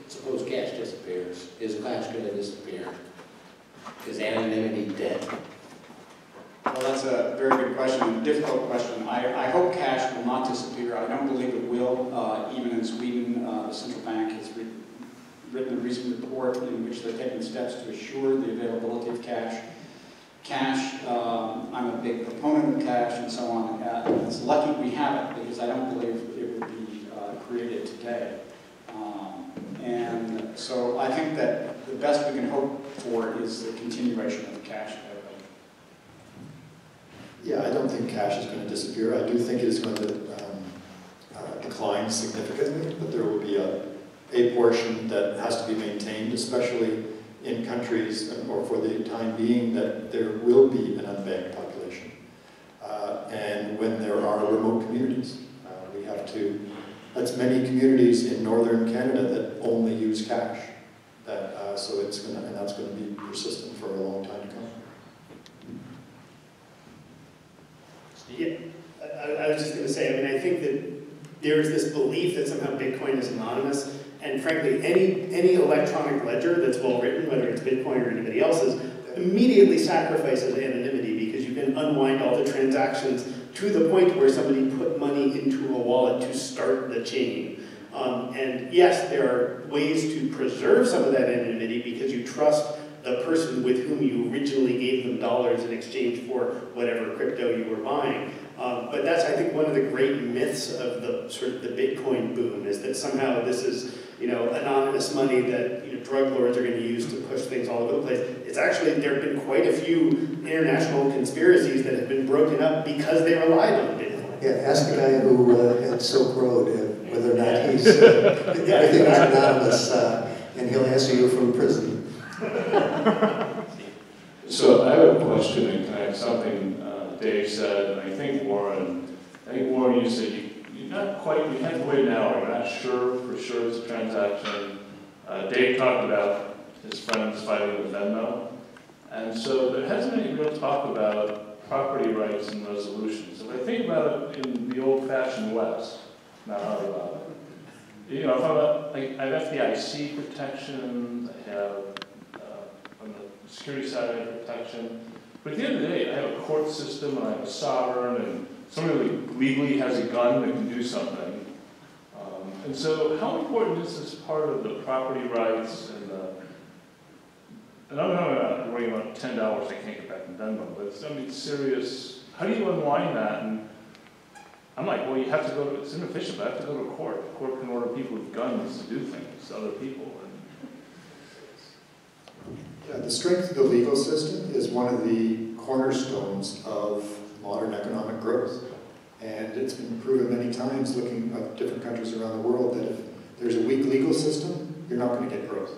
suppose cash disappears, is cash going to disappear? Is anonymity dead? Well, that's a very good question, a difficult question. I hope cash will not disappear. I don't believe it will. Even in Sweden, the central bank has written a recent report in which they're taking steps to assure the availability of cash. I'm a big proponent of cash and so on. It's lucky we have it because I don't believe it would be created today. And so I think that the best we can hope for is the continuation of cash availability. Yeah, I don't think cash is going to disappear. I do think it is going to decline significantly, but there will be a portion that has to be maintained, especially in countries, or for the time being, that there will be an unbanked population. And when there are remote communities, we have to, that's many communities in northern Canada that only use cash. So it's going to, and that's going to be persistent for a long time to come. Yeah, I was just going to say, I mean, I think that there's this belief that somehow Bitcoin is anonymous, and frankly, any electronic ledger that's well written, whether it's Bitcoin or anybody else's, immediately sacrifices anonymity because you can unwind all the transactions to the point where somebody put money into a wallet to start the chain. And yes, there are ways to preserve some of that anonymity because you trust the person with whom you originally gave them dollars in exchange for whatever crypto you were buying. But that's, I think, one of the great myths of the sort of the Bitcoin boom is that somehow this is, anonymous money that drug lords are going to use to push things all over the place. It's actually, there have been quite a few international conspiracies that have been broken up because they relied on Bitcoin. Yeah, ask the guy who had Silk Road whether or not he's everything is anonymous, and he'll answer you from prison. So I have a question and kind of something Dave said, and I think Warren, you said you're not quite, you have to wait an hour, you're not sure for sure it's a transaction. Dave talked about his friends fighting with Venmo, and so there hasn't been any real talk about property rights and resolutions. If I think about it in the old-fashioned West, not Alibaba, if I have FDIC protection, I have on the security side I have protection, but at the end of the day, I have a court system, and I have a sovereign, and somebody legally has a gun that can do something. And so how important is this part of the property rights and I'm not worrying about $10 I can't get back in Venmo, but it's serious. How do you unwind that? And I'm like, well, you have to go to, it's inefficient, but I have to go to court. The court can order people with guns to do things to other people. Yeah, the strength of the legal system is one of the cornerstones of modern economic growth. And it's been proven many times looking at different countries around the world that if there's a weak legal system, you're not going to get growth.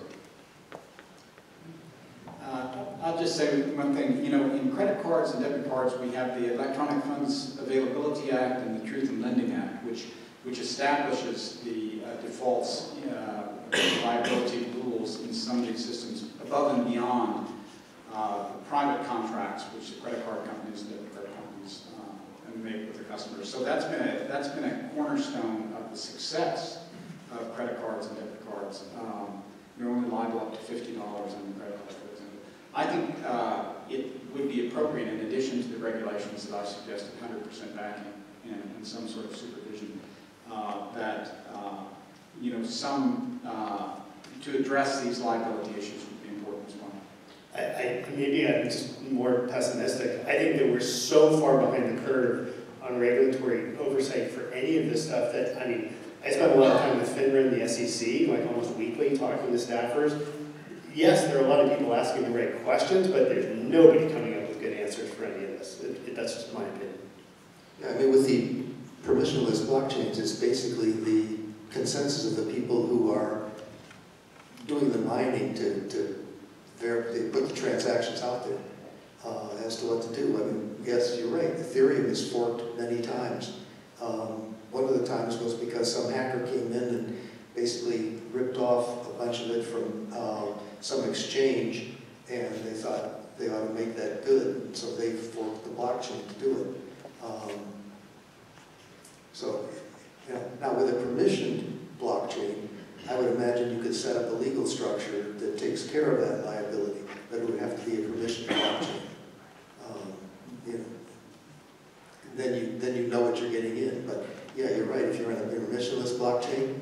I'll just say one thing. In credit cards and debit cards, we have the Electronic Funds Availability Act and the Truth in Lending Act, which establishes the defaults liability rules in some of these systems above and beyond private contracts, which the credit card companies and debit card companies make with their customers. So that's been a cornerstone of the success of credit cards and debit cards. You're only liable up to $50 on your credit card. I think would be appropriate in addition to the regulations that I suggested, 100% backing and some sort of supervision, to address these liability issues would be important as well. Maybe I'm just more pessimistic. I think that we're so far behind the curve on regulatory oversight for any of this stuff that, I mean, I spend a lot of time with FINRA and the SEC, like almost weekly, talking to staffers. Yes, there are a lot of people asking the right questions, but there's nobody coming up with good answers for any of this. That's just my opinion. Yeah, I mean, with the permissionless blockchains, it's basically the consensus of the people who are doing the mining to put the transactions out there as to what to do. I mean, yes, you're right. Ethereum is forked many times. One of the times was because some hacker came in and basically ripped off a bunch of it from some exchange, and they thought they ought to make that good, so they forked the blockchain to do it. So, you know, now with a permissioned blockchain, I would imagine you could set up a legal structure that takes care of that liability, but it would have to be a permissioned blockchain. You know, then you know what you're getting in. But yeah, you're right. If you're in a permissionless blockchain,